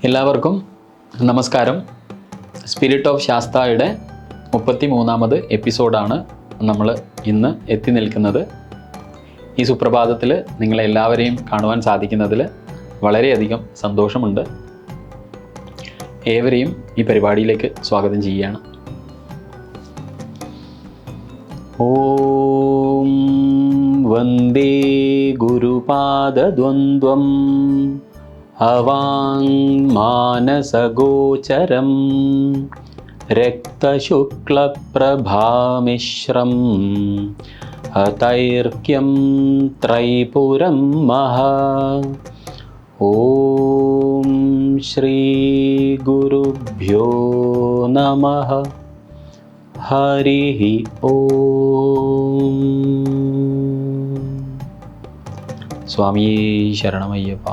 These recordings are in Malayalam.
എല്ലാവർക്കും നമസ്കാരം. സ്പിരിറ്റ് ഓഫ് ശാസ്തായുടെ 33ാമത് എപ്പിസോഡാണ് നമ്മൾ ഇന്ന് എത്തി നിൽക്കുന്നത്. ഈ സുപ്രഭാതത്തിൽ നിങ്ങളെല്ലാവരെയും കാണുവാൻ സാധിക്കുന്നതിൽ വളരെയധികം സന്തോഷമുണ്ട്. ഏവരെയും ഈ പരിപാടിയിലേക്ക് സ്വാഗതം ചെയ്യുകയാണ്. ഓം വന്ദേ ഗുരുപാദദ്വന്ദ്വം അവാങ്മാനസഗോചരം രക്തശുക്ലപ്രഭാമിശ്രം അതൈർക്യം ത്രൈപുരം മഹാ. ഓം ശ്രീ ഗുരുഭ്യോ നമഃ. ഹരി ഓം. സ്വാമിയേ ശരണമയ്യപ്പ.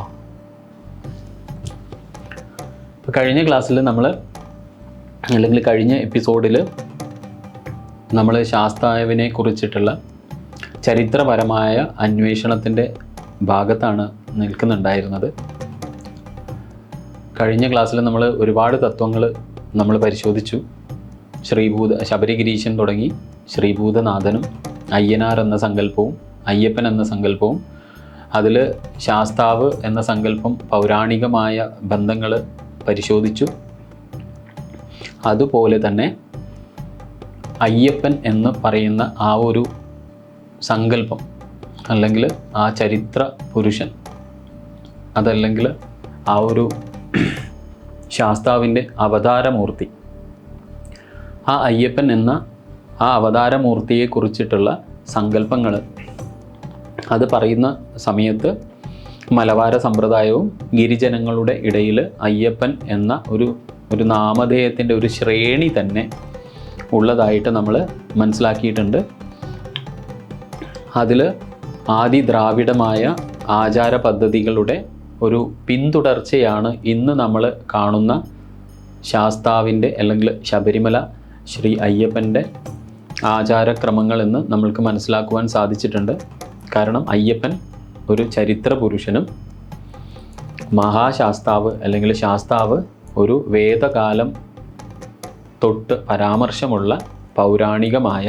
കഴിഞ്ഞ ക്ലാസ്സിൽ കഴിഞ്ഞ എപ്പിസോഡിൽ നമ്മൾ ശാസ്താവിനെ കുറിച്ചിട്ടുള്ള ചരിത്രപരമായ അന്വേഷണത്തിൻ്റെ ഭാഗത്താണ് നിൽക്കുന്നുണ്ടായിരുന്നത്. കഴിഞ്ഞ ക്ലാസ്സിൽ നമ്മൾ ഒരുപാട് തത്വങ്ങൾ നമ്മൾ പരിശോധിച്ചു. ശബരിഗിരീശൻ തുടങ്ങി ശ്രീഭൂതനാഥനും അയ്യനാർ എന്ന സങ്കല്പവും അയ്യപ്പൻ എന്ന സങ്കല്പവും, അതിൽ ശാസ്താവ് എന്ന സങ്കല്പം പൗരാണികമായ ബന്ധങ്ങൾ പരിശോധിച്ചു. അതുപോലെ തന്നെ അയ്യപ്പൻ എന്ന് പറയുന്ന ആ ഒരു സങ്കല്പം, അല്ലെങ്കിൽ ആ ചരിത്ര പുരുഷൻ, അതല്ലെങ്കിൽ ആ ഒരു ശാസ്താവിൻ്റെ അവതാരമൂർത്തി, ആ അയ്യപ്പൻ എന്ന ആ അവതാരമൂർത്തിയെ കുറിച്ചിട്ടുള്ള സങ്കല്പങ്ങൾ അത് പറയുന്ന സമയത്ത് മലബാര സമ്പ്രദായവും ഗിരിജനങ്ങളുടെ ഇടയിൽ അയ്യപ്പൻ എന്ന ഒരു നാമധേയത്തിൻ്റെ ഒരു ശ്രേണി തന്നെ ഉള്ളതായിട്ട് നമ്മൾ മനസ്സിലാക്കിയിട്ടുണ്ട്. അതിൽ ആദി ദ്രാവിഡമായ ആചാര പദ്ധതികളുടെ ഒരു പിന്തുടർച്ചയാണ് ഇന്ന് നമ്മൾ കാണുന്ന ശാസ്താവിൻ്റെ അല്ലെങ്കിൽ ശബരിമല ശ്രീ അയ്യപ്പൻ്റെ ആചാരക്രമങ്ങളെന്ന് നമ്മൾക്ക് മനസ്സിലാക്കുവാൻ സാധിച്ചിട്ടുണ്ട്. കാരണം അയ്യപ്പൻ ഒരു ചരിത്ര പുരുഷനും മഹാശാസ്താവ് അല്ലെങ്കിൽ ശാസ്താവ് ഒരു വേദകാലം തൊട്ട് പരാമർശമുള്ള പൗരാണികമായ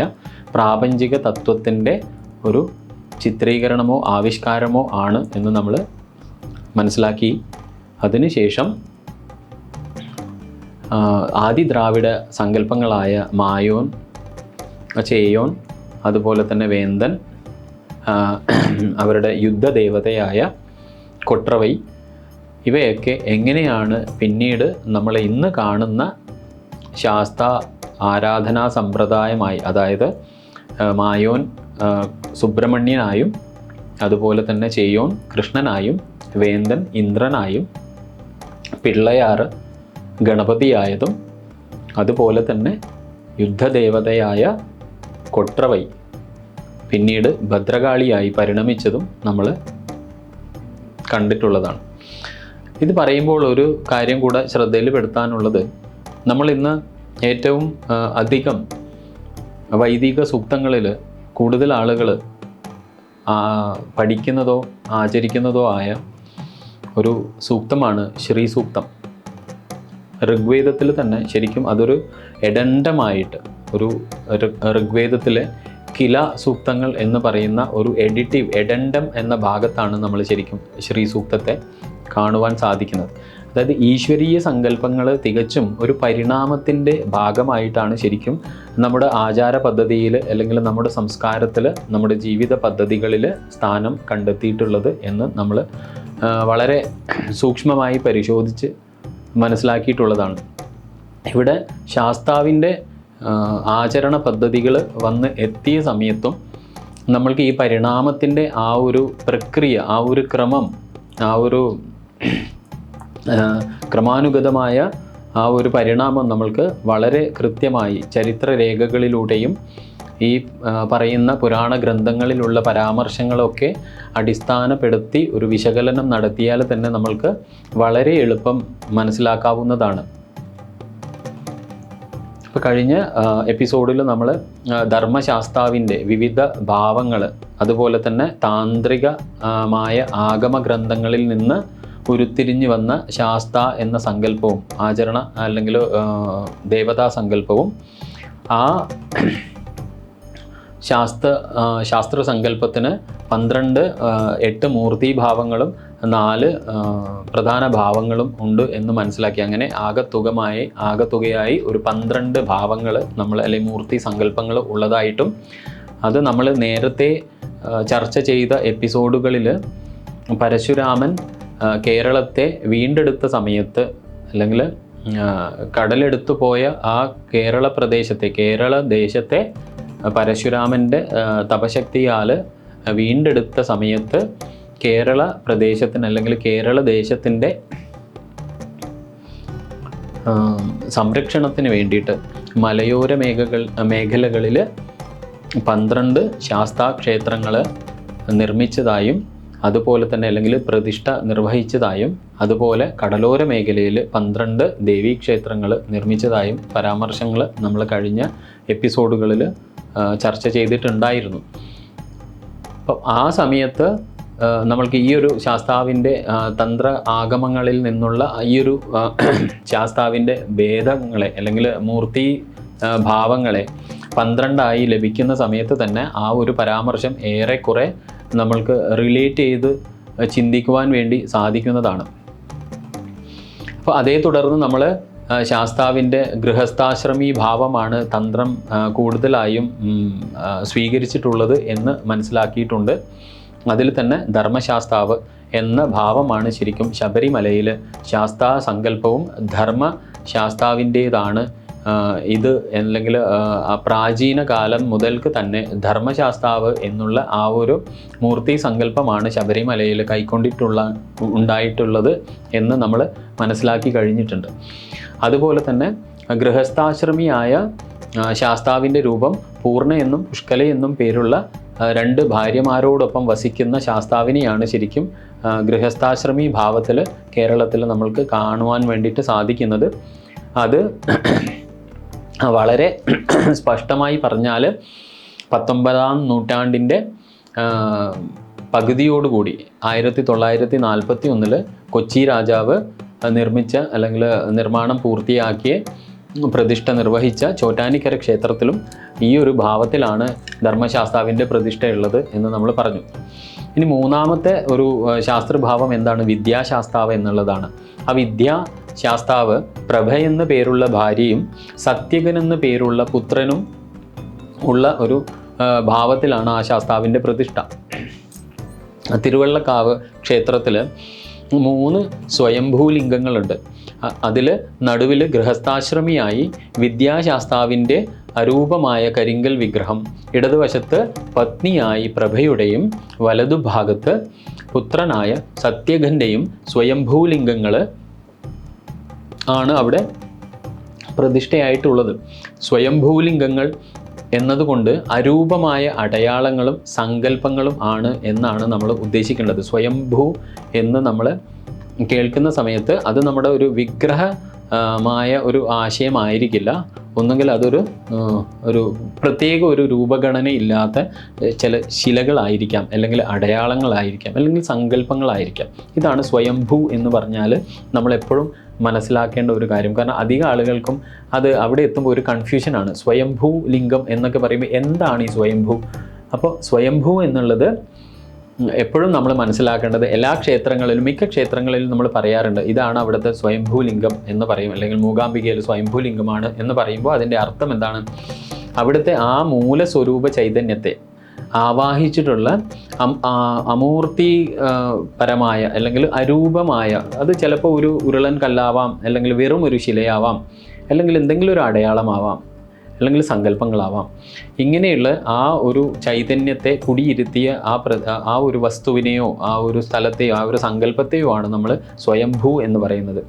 പ്രാപഞ്ചിക തത്വത്തിൻ്റെ ഒരു ചിത്രീകരണമോ ആവിഷ്കാരമോ ആണ് എന്ന് നമ്മൾ മനസ്സിലാക്കി. അതിനുശേഷം ആദിദ്രാവിഡ സങ്കല്പങ്ങളായ മായോൻ, ചേയോൻ, അതുപോലെ തന്നെ വേന്തൻ, അവരുടെ യുദ്ധദേവതയായ കൊട്രവൈ, ഇവയൊക്കെ എങ്ങനെയാണ് പിന്നീട് നമ്മൾ ഇന്ന് കാണുന്ന ശാസ്ത ആരാധനാ സമ്പ്രദായമായി, അതായത് മായോൻ സുബ്രഹ്മണ്യനായും, അതുപോലെ തന്നെ ചേയോൻ കൃഷ്ണനായും, വേന്തൻ ഇന്ദ്രനായും, പിള്ളയാറ് ഗണപതിയായതും, അതുപോലെ തന്നെ യുദ്ധദേവതയായ കൊട്രവൈ പിന്നീട് ഭദ്രകാളിയായി പരിണമിച്ചതും നമ്മൾ കണ്ടിട്ടുള്ളതാണ്. ഇത് പറയുമ്പോൾ ഒരു കാര്യം കൂടെ ശ്രദ്ധയിൽപ്പെടുത്താനുള്ളത്, നമ്മളിന്ന് ഏറ്റവും അധികം വൈദിക സൂക്തങ്ങളിൽ കൂടുതൽ ആളുകൾ പഠിക്കുന്നതോ ആചരിക്കുന്നതോ ആയ ഒരു സൂക്തമാണ് ശ്രീ സൂക്തം. ഋഗ്വേദത്തിൽ തന്നെ ശരിക്കും അതൊരു എഡൻഡമായിട്ട്, ഒരു ഋഗ്വേദത്തിലെ കില സൂക്തങ്ങൾ എന്ന് പറയുന്ന ഒരു എഡൻഡം എന്ന ഭാഗത്താണ് നമ്മൾ ശരിക്കും ശ്രീ സൂക്തത്തെ കാണുവാൻ സാധിക്കുന്നത്. അതായത് ഈശ്വരീയ സങ്കല്പങ്ങൾ തികച്ചും ഒരു പരിണാമത്തിൻ്റെ ഭാഗമായിട്ടാണ് ശരിക്കും നമ്മുടെ ആചാര പദ്ധതിയിൽ അല്ലെങ്കിൽ നമ്മുടെ സംസ്കാരത്തിൽ, നമ്മുടെ ജീവിത പദ്ധതികളിൽ സ്ഥാനം കണ്ടെത്തിയിട്ടുള്ളത് എന്ന് നമ്മൾ വളരെ സൂക്ഷ്മമായി പരിശോധിച്ച് മനസ്സിലാക്കിയിട്ടുള്ളതാണ്. ഇവിടെ ശാസ്താവിൻ്റെ ആചരണ പദ്ധതികൾ വന്ന് എത്തിയ സമയത്തും നമ്മൾക്ക് ഈ പരിണാമത്തിൻ്റെ ആ ഒരു പ്രക്രിയ, ആ ഒരു ക്രമം, ആ ഒരു ക്രമാനുഗതമായ ആ ഒരു പരിണാമം നമ്മൾക്ക് വളരെ കൃത്യമായി ചരിത്രരേഖകളിലൂടെയും ഈ പറയുന്ന പുരാണ ഗ്രന്ഥങ്ങളിലുള്ള പരാമർശങ്ങളൊക്കെ അടിസ്ഥാനപ്പെടുത്തി ഒരു വിശകലനം നടത്തിയാൽ തന്നെ നമ്മൾക്ക് വളരെ എളുപ്പം മനസ്സിലാക്കാവുന്നതാണ്. ഇപ്പോൾ കഴിഞ്ഞ എപ്പിസോഡിൽ നമ്മൾ ധർമ്മശാസ്താവിൻ്റെ വിവിധ ഭാവങ്ങൾ, അതുപോലെ തന്നെ താന്ത്രികമായ ആഗമ ഗ്രന്ഥങ്ങളിൽ നിന്ന് ഉരുത്തിരിഞ്ഞു വന്ന ശാസ്ത എന്ന സങ്കല്പവും ആചരണ അല്ലെങ്കിൽ ദേവതാ സങ്കല്പവും ആ ശാസ്ത്ര സങ്കല്പത്തിന് 8 മൂർത്തിഭാവങ്ങളും 4 പ്രധാന ഭാവങ്ങളും ഉണ്ട് എന്ന് മനസ്സിലാക്കി. അങ്ങനെ ആകത്തുകയായി ഒരു 12 ഭാവങ്ങൾ നമ്മൾ അല്ലെങ്കിൽ മൂർത്തി സങ്കല്പങ്ങൾ ഉള്ളതായിട്ടും, അത് നമ്മൾ നേരത്തെ ചർച്ച ചെയ്ത എപ്പിസോഡുകളിൽ പരശുരാമൻ കേരളത്തെ വീണ്ടെടുത്ത സമയത്ത് അല്ലെങ്കിൽ കടലെടുത്തു പോയ ആ കേരള ദേശത്തെ പരശുരാമൻ്റെ തപശക്തിയാൽ വീണ്ടെടുത്ത സമയത്ത് കേരള പ്രദേശത്തിന് അല്ലെങ്കിൽ കേരള ദേശത്തിൻ്റെ സംരക്ഷണത്തിന് വേണ്ടിയിട്ട് മലയോര മേഖലകളിൽ 12 ശാസ്താക്ഷേത്രങ്ങൾ നിർമ്മിച്ചതായും, അതുപോലെ തന്നെ അല്ലെങ്കിൽ പ്രതിഷ്ഠ നിർവഹിച്ചതായും, അതുപോലെ കടലോര മേഖലയിൽ 12 ദേവീക്ഷേത്രങ്ങൾ നിർമ്മിച്ചതായും പരാമർശങ്ങൾ നമ്മൾ കഴിഞ്ഞ എപ്പിസോഡുകളിൽ ചർച്ച ചെയ്തിട്ടുണ്ടായിരുന്നു. അപ്പം ആ സമയത്ത് നമ്മൾക്ക് ഈ ഒരു ശാസ്താവിൻ്റെ തന്ത്ര ആഗമങ്ങളിൽ നിന്നുള്ള ഈ ഒരു ശാസ്താവിൻ്റെ ഭേദങ്ങളെ അല്ലെങ്കിൽ മൂർത്തി ഭാവങ്ങളെ 12 ലഭിക്കുന്ന സമയത്ത് തന്നെ ആ ഒരു പരാമർശം ഏറെക്കുറെ നമ്മൾക്ക് റിലേറ്റ് ചെയ്ത് ചിന്തിക്കുവാൻ വേണ്ടി സാധിക്കുന്നതാണ്. അപ്പോൾ അതേ തുടർന്ന് നമ്മൾ ശാസ്താവിൻ്റെ ഗൃഹസ്ഥാശ്രമി ഭാവമാണ് തന്ത്രം കൂടുതലായും സ്വീകരിച്ചിട്ടുള്ളത് എന്ന് മനസ്സിലാക്കിയിട്ടുണ്ട്. അതിൽ തന്നെ ധർമ്മശാസ്താവ് എന്ന ഭാവമാണ് ശരിക്കും ശബരിമലയിൽ ശാസ്താ സങ്കല്പവും ധർമ്മശാസ്താവിൻ്റേതാണ് ഇത്, അല്ലെങ്കിൽ പ്രാചീന കാലം മുതൽക്ക് തന്നെ ധർമ്മശാസ്താവ് എന്നുള്ള ആ ഒരു മൂർത്തി സങ്കല്പമാണ് ശബരിമലയിൽ ഉണ്ടായിട്ടുള്ളത് എന്ന് നമ്മൾ മനസ്സിലാക്കി കഴിഞ്ഞിട്ടുണ്ട്. അതുപോലെ തന്നെ ഗൃഹസ്ഥാശ്രമിയായ ശാസ്താവിൻ്റെ രൂപം പൂർണ്ണ എന്നും പുഷ്കല എന്നും പേരുള്ള 2 ഭാര്യമാരോടൊപ്പം വസിക്കുന്ന ശാസ്താവിനെയാണ് ശരിക്കും ഗൃഹസ്ഥാശ്രമി ഭാവത്തിൽ കേരളത്തിൽ നമ്മൾക്ക് കാണുവാൻ വേണ്ടിയിട്ട് സാധിക്കുന്നത്. അത് വളരെ സ്പഷ്ടമായി പറഞ്ഞാൽ 19-ാം നൂറ്റാണ്ടിൻ്റെ പകുതിയോടുകൂടി 1941 കൊച്ചി രാജാവ് നിർമ്മിച്ച അല്ലെങ്കിൽ നിർമ്മാണം പൂർത്തിയാക്കിയ പ്രതിഷ്ഠ നിർവഹിച്ച ചോറ്റാനിക്കര ക്ഷേത്രത്തിലും ഈ ഒരു ഭാവത്തിലാണ് ധർമ്മശാസ്താവിൻ്റെ പ്രതിഷ്ഠയുള്ളത് എന്ന് നമ്മൾ പറഞ്ഞു. ഇനി മൂന്നാമത്തെ ഒരു ശാസ്ത്രഭാവം എന്താണ്? വിദ്യാശാസ്താവ് എന്നുള്ളതാണ്. ആ വിദ്യാശാസ്താവ് പ്രഭ എന്ന പേരുള്ള ഭാര്യയും സത്യകൻ എന്ന പേരുള്ള പുത്രനും ഉള്ള ഒരു ഭാവത്തിലാണ് ആ ശാസ്താവിൻ്റെ പ്രതിഷ്ഠ. തിരുവള്ളക്കാവ് ക്ഷേത്രത്തിൽ 3 സ്വയംഭൂലിംഗങ്ങളുണ്ട്. അതിൽ നടുവിൽ ഗൃഹസ്ഥാശ്രമിയായി വിദ്യാശാസ്താവിൻ്റെ അരൂപമായ കരിങ്കൽ വിഗ്രഹം, ഇടതുവശത്ത് പത്നിയായി പ്രഭയുടെയും വലതുഭാഗത്ത് പുത്രനായ സത്യഘൻ്റെയും സ്വയംഭൂലിംഗങ്ങൾ ആണ് അവിടെ പ്രതിഷ്ഠയായിട്ടുള്ളത്. സ്വയംഭൂലിംഗങ്ങൾ എന്നതുകൊണ്ട് അരൂപമായ അടയാളങ്ങളും സങ്കല്പങ്ങളും ആണ് എന്നാണ് നമ്മൾ ഉദ്ദേശിക്കേണ്ടത്. സ്വയംഭൂ എന്ന് നമ്മൾ കേൾക്കുന്ന സമയത്ത് അത് നമ്മുടെ ഒരു വിഗ്രഹമായ ഒരു ആശയമായിരിക്കില്ല. ഒന്നുകിൽ അതൊരു പ്രത്യേക ഒരു രൂപഘടന ഇല്ലാത്ത ചില ശിലകളായിരിക്കാം, അല്ലെങ്കിൽ അടയാളങ്ങളായിരിക്കാം, അല്ലെങ്കിൽ സങ്കല്പങ്ങളായിരിക്കാം. ഇതാണ് സ്വയംഭൂ എന്ന് പറഞ്ഞാൽ നമ്മളെപ്പോഴും മനസ്സിലാക്കേണ്ട ഒരു കാര്യം. കാരണം അധികം ആളുകൾക്കും അത് അവിടെ എത്തുമ്പോൾ ഒരു കൺഫ്യൂഷനാണ്. സ്വയംഭൂ ലിംഗം എന്നൊക്കെ പറയുമ്പോൾ എന്താണ് ഈ സ്വയംഭൂ? അപ്പോൾ സ്വയംഭൂ എന്നുള്ളത് എപ്പോഴും നമ്മൾ മനസ്സിലാക്കേണ്ടത്, എല്ലാ ക്ഷേത്രങ്ങളിലും മിക്ക ക്ഷേത്രങ്ങളിലും നമ്മൾ പറയാറുണ്ട് ഇതാണ് അവിടുത്തെ സ്വയംഭൂലിംഗം എന്ന് പറയും, അല്ലെങ്കിൽ മൂകാംബികയിൽ സ്വയംഭൂലിംഗമാണ് എന്ന് പറയുമ്പോൾ അതിൻ്റെ അർത്ഥം എന്താണ്? അവിടുത്തെ ആ മൂലസ്വരൂപ ചൈതന്യത്തെ ആവാഹിച്ചിട്ടുള്ള അമൂർത്തി പരമായ അല്ലെങ്കിൽ അരൂപമായ, അത് ചിലപ്പോൾ ഒരു ഉരുളൻ കല്ലാവാം, അല്ലെങ്കിൽ വെറും ഒരു ശിലയാവാം, അല്ലെങ്കിൽ എന്തെങ്കിലും ഒരു അടയാളമാവാം, അല്ലെങ്കിൽ സങ്കല്പങ്ങളാവാം. ഇങ്ങനെയുള്ള ആ ഒരു ചൈതന്യത്തെ കുടിയിരുത്തിയ ആ ഒരു വസ്തുവിനെയോ ആ ഒരു സ്ഥലത്തെയോ ആ ഒരു സങ്കല്പത്തെയോ ആണ് നമ്മൾ സ്വയംഭൂ എന്ന് പറയുന്നത്.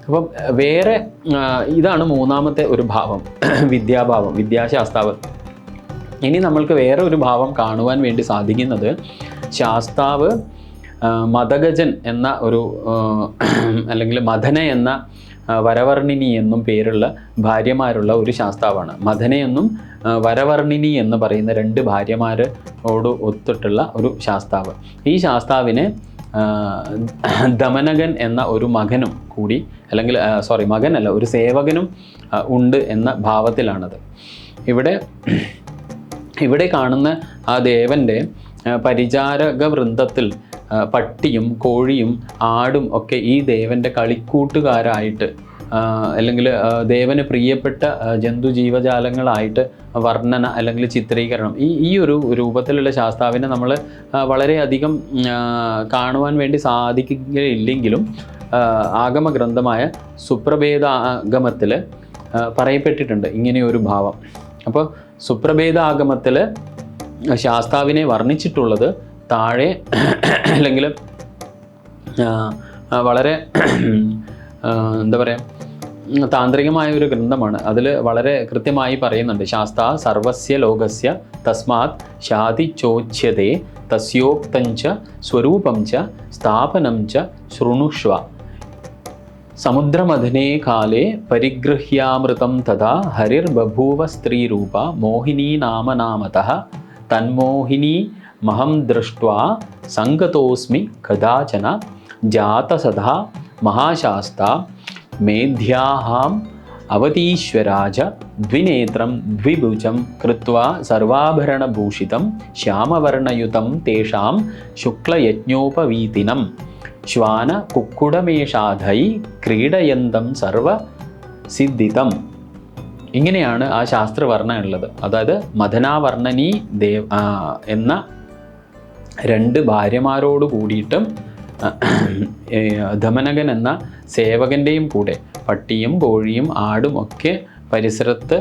അപ്പം വേറെ ഇതാണ് മൂന്നാമത്തെ ഒരു ഭാവം, വിദ്യാഭാവം, വിദ്യാശാസ്താവ്. ഇനി നമ്മൾക്ക് വേറെ ഒരു ഭാവം കാണുവാൻ വേണ്ടി സാധിക്കുന്നത് ശാസ്താവ് മദഗജൻ എന്ന ഒരു അല്ലെങ്കിൽ മദന എന്ന വരവർണിനി എന്നും പേരുള്ള ഭാര്യമാരുള്ള ഒരു ശാസ്താവാണ്. മദന എന്നും വരവർണിനി എന്ന് പറയുന്ന 2 ഭാര്യമാരോട് ഒത്തിട്ടുള്ള ഒരു ശാസ്താവ്. ഈ ശാസ്താവിനെ ദമനകൻ എന്ന ഒരു മകനും കൂടി, അല്ലെങ്കിൽ മകനല്ല, ഒരു സേവകനും ഉണ്ട് എന്ന ഭാവത്തിലാണത്. ഇവിടെ കാണുന്ന ആ ദേവൻ്റെ പരിചാരക വൃന്ദത്തിൽ പട്ടിയും കോഴിയും ആടും ഒക്കെ ഈ ദേവൻ്റെ കളിക്കൂട്ടുകാരായിട്ട്, അല്ലെങ്കിൽ ദേവന് പ്രിയപ്പെട്ട ജന്തുജീവജാലങ്ങളായിട്ട് വർണ്ണന അല്ലെങ്കിൽ ചിത്രീകരണം ഈ ഒരു രൂപത്തിലുള്ള ശാസ്താവിനെ നമ്മൾ വളരെയധികം കാണുവാൻ വേണ്ടി സാധിക്കുകയില്ലെങ്കിലും ആഗമഗ്രന്ഥമായ സുപ്രഭേദാഗമത്തിൽ പറയപ്പെട്ടിട്ടുണ്ട് ഇങ്ങനെയൊരു ഭാവം. അപ്പോൾ സുപ്രഭേദാഗമത്തിൽ ശാസ്താവിനെ വർണ്ണിച്ചിട്ടുള്ളത് താഴെ അല്ലെങ്കിൽ വളരെ എന്താ പറയുക, താന്ത്രികമായ ഒരു ഗ്രന്ഥമാണ്. അതിൽ വളരെ കൃത്യമായി പറയുന്നുണ്ട്, ശാസ്ത സർവസ്യ ലോകസ്യ തസ്മാത് ശാതി ചോച്യതേ തസ്യോക്തഞ്ച സ്വരൂപം ച സ്ഥാപനം ച ശൃണുഷ്വ. സമുദ്രമഥനേ കാലേ പരിഗൃഹ്യാമൃതം തഥാ ഹരിർബഭൂവ സ്ത്രീരൂപ മോഹിനീ നാമനാമതഃ തന്മോഹിനീ മഹം ദൃഷ്ട്വാ സംഗതോസ്മി കഥാചന ജാതസദാ മഹാശാസ്ത മേധ്യാഹാം അവതീശ്വരാജ ദ്വിനേത്രം ദ്വിഭുജം കൃത്വാ സർവാഭരണഭൂഷിതം ശ്യാമവർണയുതം തേഷാം ശുക്ലയജ്ഞോപവീതിനം ശ്വാന കുക്കുടമേഷാധൈ ക്രീഡയന്തം സർവസിദ്ധിതം. ഇങ്ങനെയാണ് ആ ശാസ്ത്രവർണ്ണ ഉള്ളത്. അതായത് മഥനാവർണ്ണനീ എന്ന 2 ഭാര്യമാരോട് കൂടിയിട്ടും ദമനകൻ എന്ന സേവകൻ്റെയും കൂടെ പട്ടിയും കോഴിയും ആടും ഒക്കെ പരിസരത്ത്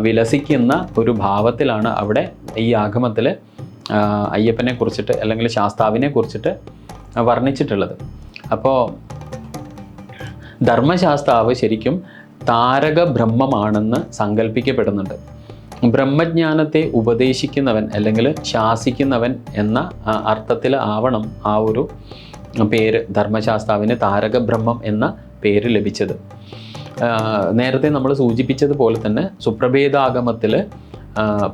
വിലസിക്കുന്ന ഒരു ഭാവത്തിലാണ് അവിടെ ഈ ആഗമത്തിൽ അയ്യപ്പനെ കുറിച്ചിട്ട് അല്ലെങ്കിൽ ശാസ്താവിനെ കുറിച്ചിട്ട് വർണ്ണിച്ചിട്ടുള്ളത്. അപ്പോൾ ധർമ്മശാസ്താവ് ശരിക്കും താരക ബ്രഹ്മമാണെന്ന് സങ്കല്പിക്കപ്പെടുന്നുണ്ട്. ബ്രഹ്മജ്ഞാനത്തെ ഉപദേശിക്കുന്നവൻ അല്ലെങ്കിൽ ശാസിക്കുന്നവൻ എന്ന അർത്ഥത്തിൽ ആവണം ആ ഒരു പേര്, ധർമ്മശാസ്താവിന് താരക ബ്രഹ്മം എന്ന പേര് ലഭിച്ചത്. നേരത്തെ നമ്മൾ സൂചിപ്പിച്ചതുപോലെ തന്നെ സുപ്രഭേദാഗമത്തിൽ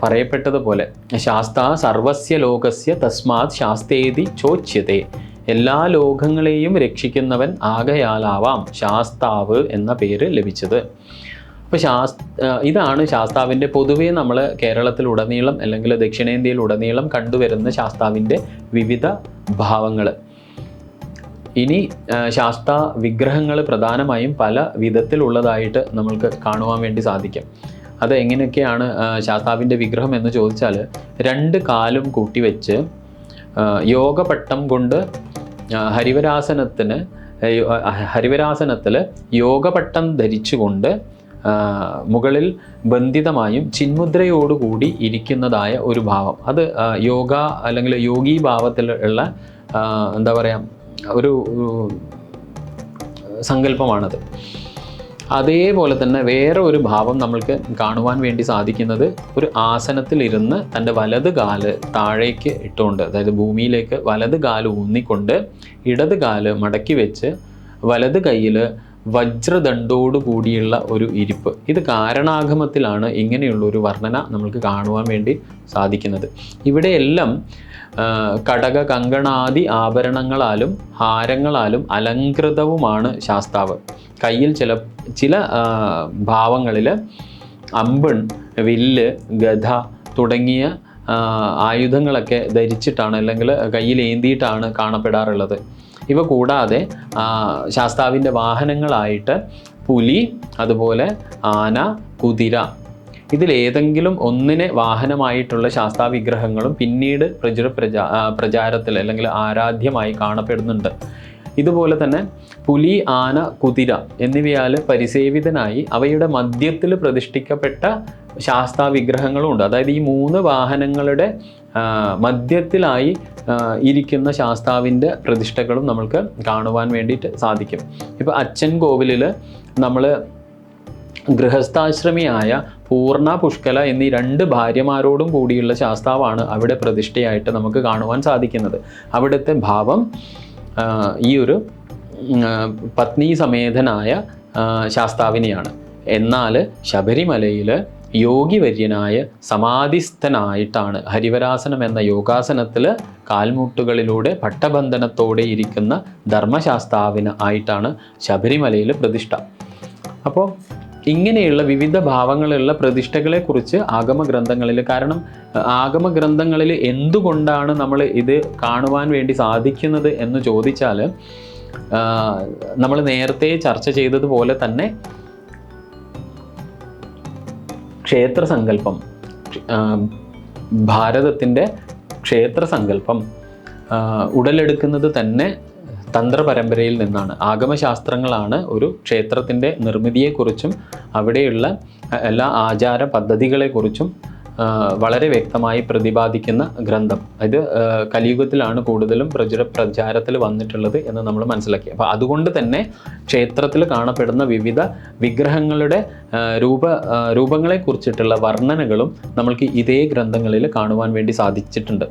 പറയപ്പെട്ടതുപോലെ ശാസ്ത സർവസ്യ ലോകസ്യ തസ്മാത് ശാസ്തേതി ചോച്യത്തെ, എല്ലാ ലോകങ്ങളെയും രക്ഷിക്കുന്നവൻ ആകയാലാവാം ശാസ്താവ് എന്ന പേര് ലഭിച്ചത്. അപ്പോൾ ഇതാണ് ശാസ്താവിൻ്റെ പൊതുവേ നമ്മൾ കേരളത്തിലുടനീളം അല്ലെങ്കിൽ ദക്ഷിണേന്ത്യയിലുടനീളം കണ്ടുവരുന്ന ശാസ്താവിൻ്റെ വിവിധ ഭാവങ്ങൾ. ഇനി ശാസ്താ വിഗ്രഹങ്ങൾ പ്രധാനമായും പല വിധത്തിലുള്ളതായിട്ട് നമ്മൾക്ക് കാണുവാൻ വേണ്ടി സാധിക്കും. അത് എങ്ങനെയൊക്കെയാണ് ശാസ്താവിൻ്റെ വിഗ്രഹം എന്ന് ചോദിച്ചാൽ, 2 കാലും കൂട്ടിവെച്ച് യോഗപട്ടം കൊണ്ട് ഹരിവരാസനത്തിൽ യോഗപട്ടം ധരിച്ചുകൊണ്ട് മുകളിൽ ബന്ധിതമായും ചിന്മുദ്രയോടുകൂടി ഇരിക്കുന്നതായ ഒരു ഭാവം. അത് യോഗ അല്ലെങ്കിൽ യോഗീ ഭാവത്തിലുള്ള എന്താ പറയുക ഒരു സങ്കല്പമാണത്. അതേപോലെ തന്നെ വേറെ ഒരു ഭാവം നമ്മൾക്ക് കാണുവാൻ വേണ്ടി സാധിക്കുന്നത്, ഒരു ആസനത്തിലിരുന്ന് തൻ്റെ വലത് കാല് താഴേക്ക് ഇട്ടുകൊണ്ട്, അതായത് ഭൂമിയിലേക്ക് വലത് കാല് ഊന്നിക്കൊണ്ട് ഇടത് കാല് മടക്കി വെച്ച് വലത് കയ്യിൽ വജ്രദണ്ഡോടു കൂടിയുള്ള ഒരു ഇരിപ്പ്. ഇത് കാരണാഗമത്തിലാണ് ഇങ്ങനെയുള്ളൊരു വർണ്ണന നമ്മൾക്ക് കാണുവാൻ വേണ്ടി സാധിക്കുന്നത്. ഇവിടെയെല്ലാം കടക കങ്കണാദി ആഭരണങ്ങളാലും ഹാരങ്ങളാലും അലങ്കൃതവുമാണ് ശാസ്താവ്. കയ്യിൽ ചില ഭാവങ്ങളിൽ അമ്പൺ, വില്ല്, ഗദ തുടങ്ങിയ ആയുധങ്ങളൊക്കെ ധരിച്ചിട്ടാണ് അല്ലെങ്കിൽ കയ്യിൽ ഏന്തിയിട്ടാണ് കാണപ്പെടാറുള്ളത്. ഇവ കൂടാതെ ശാസ്താവിൻ്റെ വാഹനങ്ങളായിട്ട് പുലി, അതുപോലെ ആന, കുതിര, ഇതിലേതെങ്കിലും ഒന്നിനെ വാഹനമായിട്ടുള്ള ശാസ്താവിഗ്രഹങ്ങളും പിന്നീട് പ്രചാരത്തിൽ അല്ലെങ്കിൽ ആരാധ്യമായി കാണപ്പെടുന്നുണ്ട്. ഇതുപോലെ തന്നെ പുലി, ആന, കുതിര എന്നിവയാൽ പരിസേവിതനായി അവയുടെ മധ്യത്തിൽ പ്രതിഷ്ഠിക്കപ്പെട്ട ശാസ്താവിഗ്രഹങ്ങളും ഉണ്ട്. അതായത് ഈ 3 വാഹനങ്ങളുടെ മധ്യത്തിലായി ഇരിക്കുന്ന ശാസ്താവിൻ്റെ പ്രതിഷ്ഠകളും നമ്മൾക്ക് കാണുവാൻ വേണ്ടിയിട്ട് സാധിക്കും. ഇപ്പോൾ അച്ഛൻ കോവിലിൽ നമ്മൾ ഗൃഹസ്ഥാശ്രമിയായ പൂർണ്ണ, പുഷ്കല എന്നീ 2 ഭാര്യമാരോടും കൂടിയുള്ള ശാസ്താവാണ് അവിടെ പ്രതിഷ്ഠയായിട്ട് നമുക്ക് കാണുവാൻ സാധിക്കുന്നത്. അവിടുത്തെ ഭാവം ഈ ഒരു പത്നി സമേതനായ ശാസ്താവിനെയാണ്. എന്നാൽ ശബരിമലയിൽ യോഗിവര്യനായ സമാധിസ്ഥനായിട്ടാണ് ഹരിവരാസനം എന്ന യോഗാസനത്തിൽ കാൽമുട്ടുകളിലൂടെ പട്ടബന്ധനത്തോടെ ഇരിക്കുന്ന ധർമ്മശാസ്താവിന് ആയിട്ടാണ് ശബരിമലയിൽ പ്രതിഷ്ഠ. അപ്പോൾ ഇങ്ങനെയുള്ള വിവിധ ഭാവങ്ങളുള്ള പ്രതിഷ്ഠകളെക്കുറിച്ച് ആഗമഗ്രന്ഥങ്ങളിൽ, കാരണം ആഗമഗ്രന്ഥങ്ങളിൽ എന്തുകൊണ്ടാണ് നമ്മൾ ഇത് കാണുവാൻ വേണ്ടി സാധിക്കുന്നത് എന്ന് ചോദിച്ചാൽ, നമ്മൾ നേരത്തെ ചർച്ച ചെയ്തതുപോലെ തന്നെ ക്ഷേത്രസങ്കല്പം, ഭാരതത്തിൻ്റെ ക്ഷേത്രസങ്കല്പം ഉടലെടുക്കുന്നത് തന്നെ തന്ത്രപരമ്പരയിൽ നിന്നാണ്. ആഗമശാസ്ത്രങ്ങളാണ് ഒരു ക്ഷേത്രത്തിൻ്റെ നിർമ്മിതിയെക്കുറിച്ചും അവിടെയുള്ള എല്ലാ ആചാര പദ്ധതികളെക്കുറിച്ചും വളരെ വ്യക്തമായി പ്രതിപാദിക്കുന്ന ഗ്രന്ഥം. ഇത് കലിയുഗത്തിലാണ് കൂടുതലും പ്രചാരത്തിൽ വന്നിട്ടുള്ളത് എന്ന് നമ്മൾ മനസ്സിലാക്കി. അപ്പോൾ അതുകൊണ്ട് തന്നെ ക്ഷേത്രത്തിൽ കാണപ്പെടുന്ന വിവിധ വിഗ്രഹങ്ങളുടെ രൂപങ്ങളെക്കുറിച്ചിട്ടുള്ള വർണ്ണനകളും നമ്മൾക്ക് ഇതേ ഗ്രന്ഥങ്ങളിൽ കാണുവാൻ വേണ്ടി സാധിച്ചിട്ടുണ്ട്.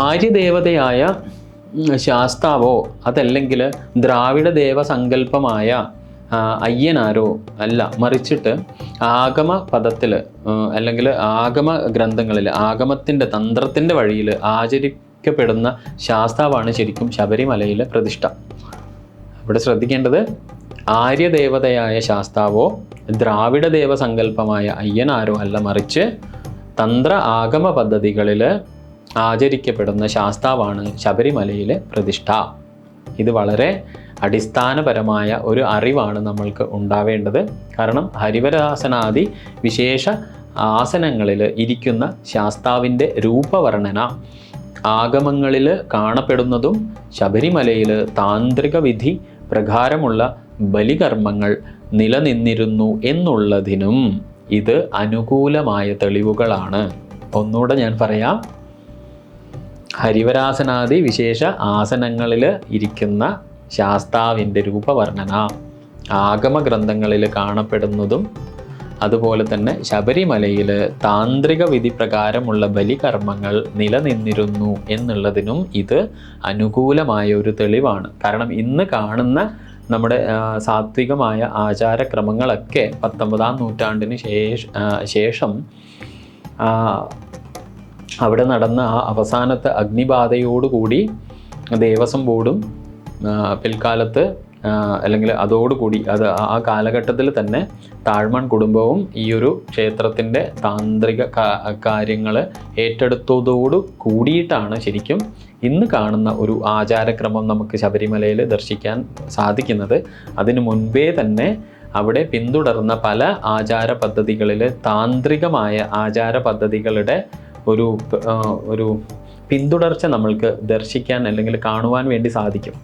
ആര്യദേവതയായ ശാസ്താവോ അതല്ലെങ്കിൽ ദ്രാവിഡ ദേവസങ്കല്പമായ അയ്യനാരോ അല്ല, മറിച്ചിട്ട് ആഗമ പദത്തിൽ അല്ലെങ്കിൽ ആഗമ ഗ്രന്ഥങ്ങളിൽ ആഗമത്തിൻ്റെ തന്ത്രത്തിൻ്റെ വഴിയിൽ ആചരിക്കപ്പെടുന്ന ശാസ്താവാണ് ശരിക്കും ശബരിമലയിലെ പ്രതിഷ്ഠ. ഇവിടെ ശ്രദ്ധിക്കേണ്ടത് ആര്യദേവതയായ ശാസ്താവോ ദ്രാവിഡ ദേവസങ്കല്പമായ അയ്യനാരോ അല്ല, മറിച്ച് തന്ത്ര ആഗമ പദ്ധതികളിൽ ആചരിക്കപ്പെടുന്ന ശാസ്താവാണ് ശബരിമലയിലെ പ്രതിഷ്ഠ. ഇത് വളരെ അടിസ്ഥാനപരമായ ഒരു അറിവാണ് നമ്മൾക്ക് ഉണ്ടാവേണ്ടത്. കാരണം ഹരിവരാസനാദി വിശേഷ ആസനങ്ങളിൽ ഇരിക്കുന്ന ശാസ്താവിൻ്റെ രൂപവർണ്ണന ആഗമങ്ങളിൽ കാണപ്പെടുന്നതും ശബരിമലയിൽ താന്ത്രിക വിധി പ്രകാരമുള്ള ബലികർമ്മങ്ങൾ നിലനിന്നിരുന്നു എന്നുള്ളതിനും ഇത് അനുകൂലമായ തെളിവുകളാണ്. ഒന്നുകൂടെ ഞാൻ പറയാം, ഹരിവരാസനാദി വിശേഷ ആസനങ്ങളിൽ ഇരിക്കുന്ന ശാസ്താവിൻ്റെ രൂപവർണ്ണന ആഗമഗ്രന്ഥങ്ങളിൽ കാണപ്പെടുന്നതും അതുപോലെ തന്നെ ശബരിമലയിൽ താന്ത്രിക വിധി പ്രകാരമുള്ള ബലികർമ്മങ്ങൾ നിലനിന്നിരുന്നു എന്നുള്ളതിനും ഇത് അനുകൂലമായ ഒരു തെളിവാണ്. കാരണം ഇന്ന് കാണുന്ന നമ്മുടെ സാത്വികമായ ആചാരക്രമങ്ങളൊക്കെ 19-ാം നൂറ്റാണ്ടിന് ശേഷം അവിടെ നടന്ന ആ അവസാനത്തെ അഗ്നിബാധയോടുകൂടി ദേവസ്വം ബോർഡും പിൽക്കാലത്ത് അല്ലെങ്കിൽ അതോടുകൂടി ആ കാലഘട്ടത്തിൽ തന്നെ താഴ്മൺ കുടുംബവും ഈ ഒരു ക്ഷേത്രത്തിൻ്റെ താന്ത്രിക കാര്യങ്ങൾ ഏറ്റെടുത്തതോടു കൂടിയിട്ടാണ് ശരിക്കും ഇന്ന് കാണുന്ന ഒരു ആചാരക്രമം നമുക്ക് ശബരിമലയിൽ ദർശിക്കാൻ സാധിക്കുന്നത്. അതിനു മുൻപേ തന്നെ അവിടെ പിന്തുടർന്ന പല ആചാര പദ്ധതികളിൽ താന്ത്രികമായ ആചാര പദ്ധതികളുടെ ഒരു പിന്തുടർച്ച നമ്മൾക്ക് ദർശിക്കാൻ അല്ലെങ്കിൽ കാണുവാൻ വേണ്ടി സാധിക്കും.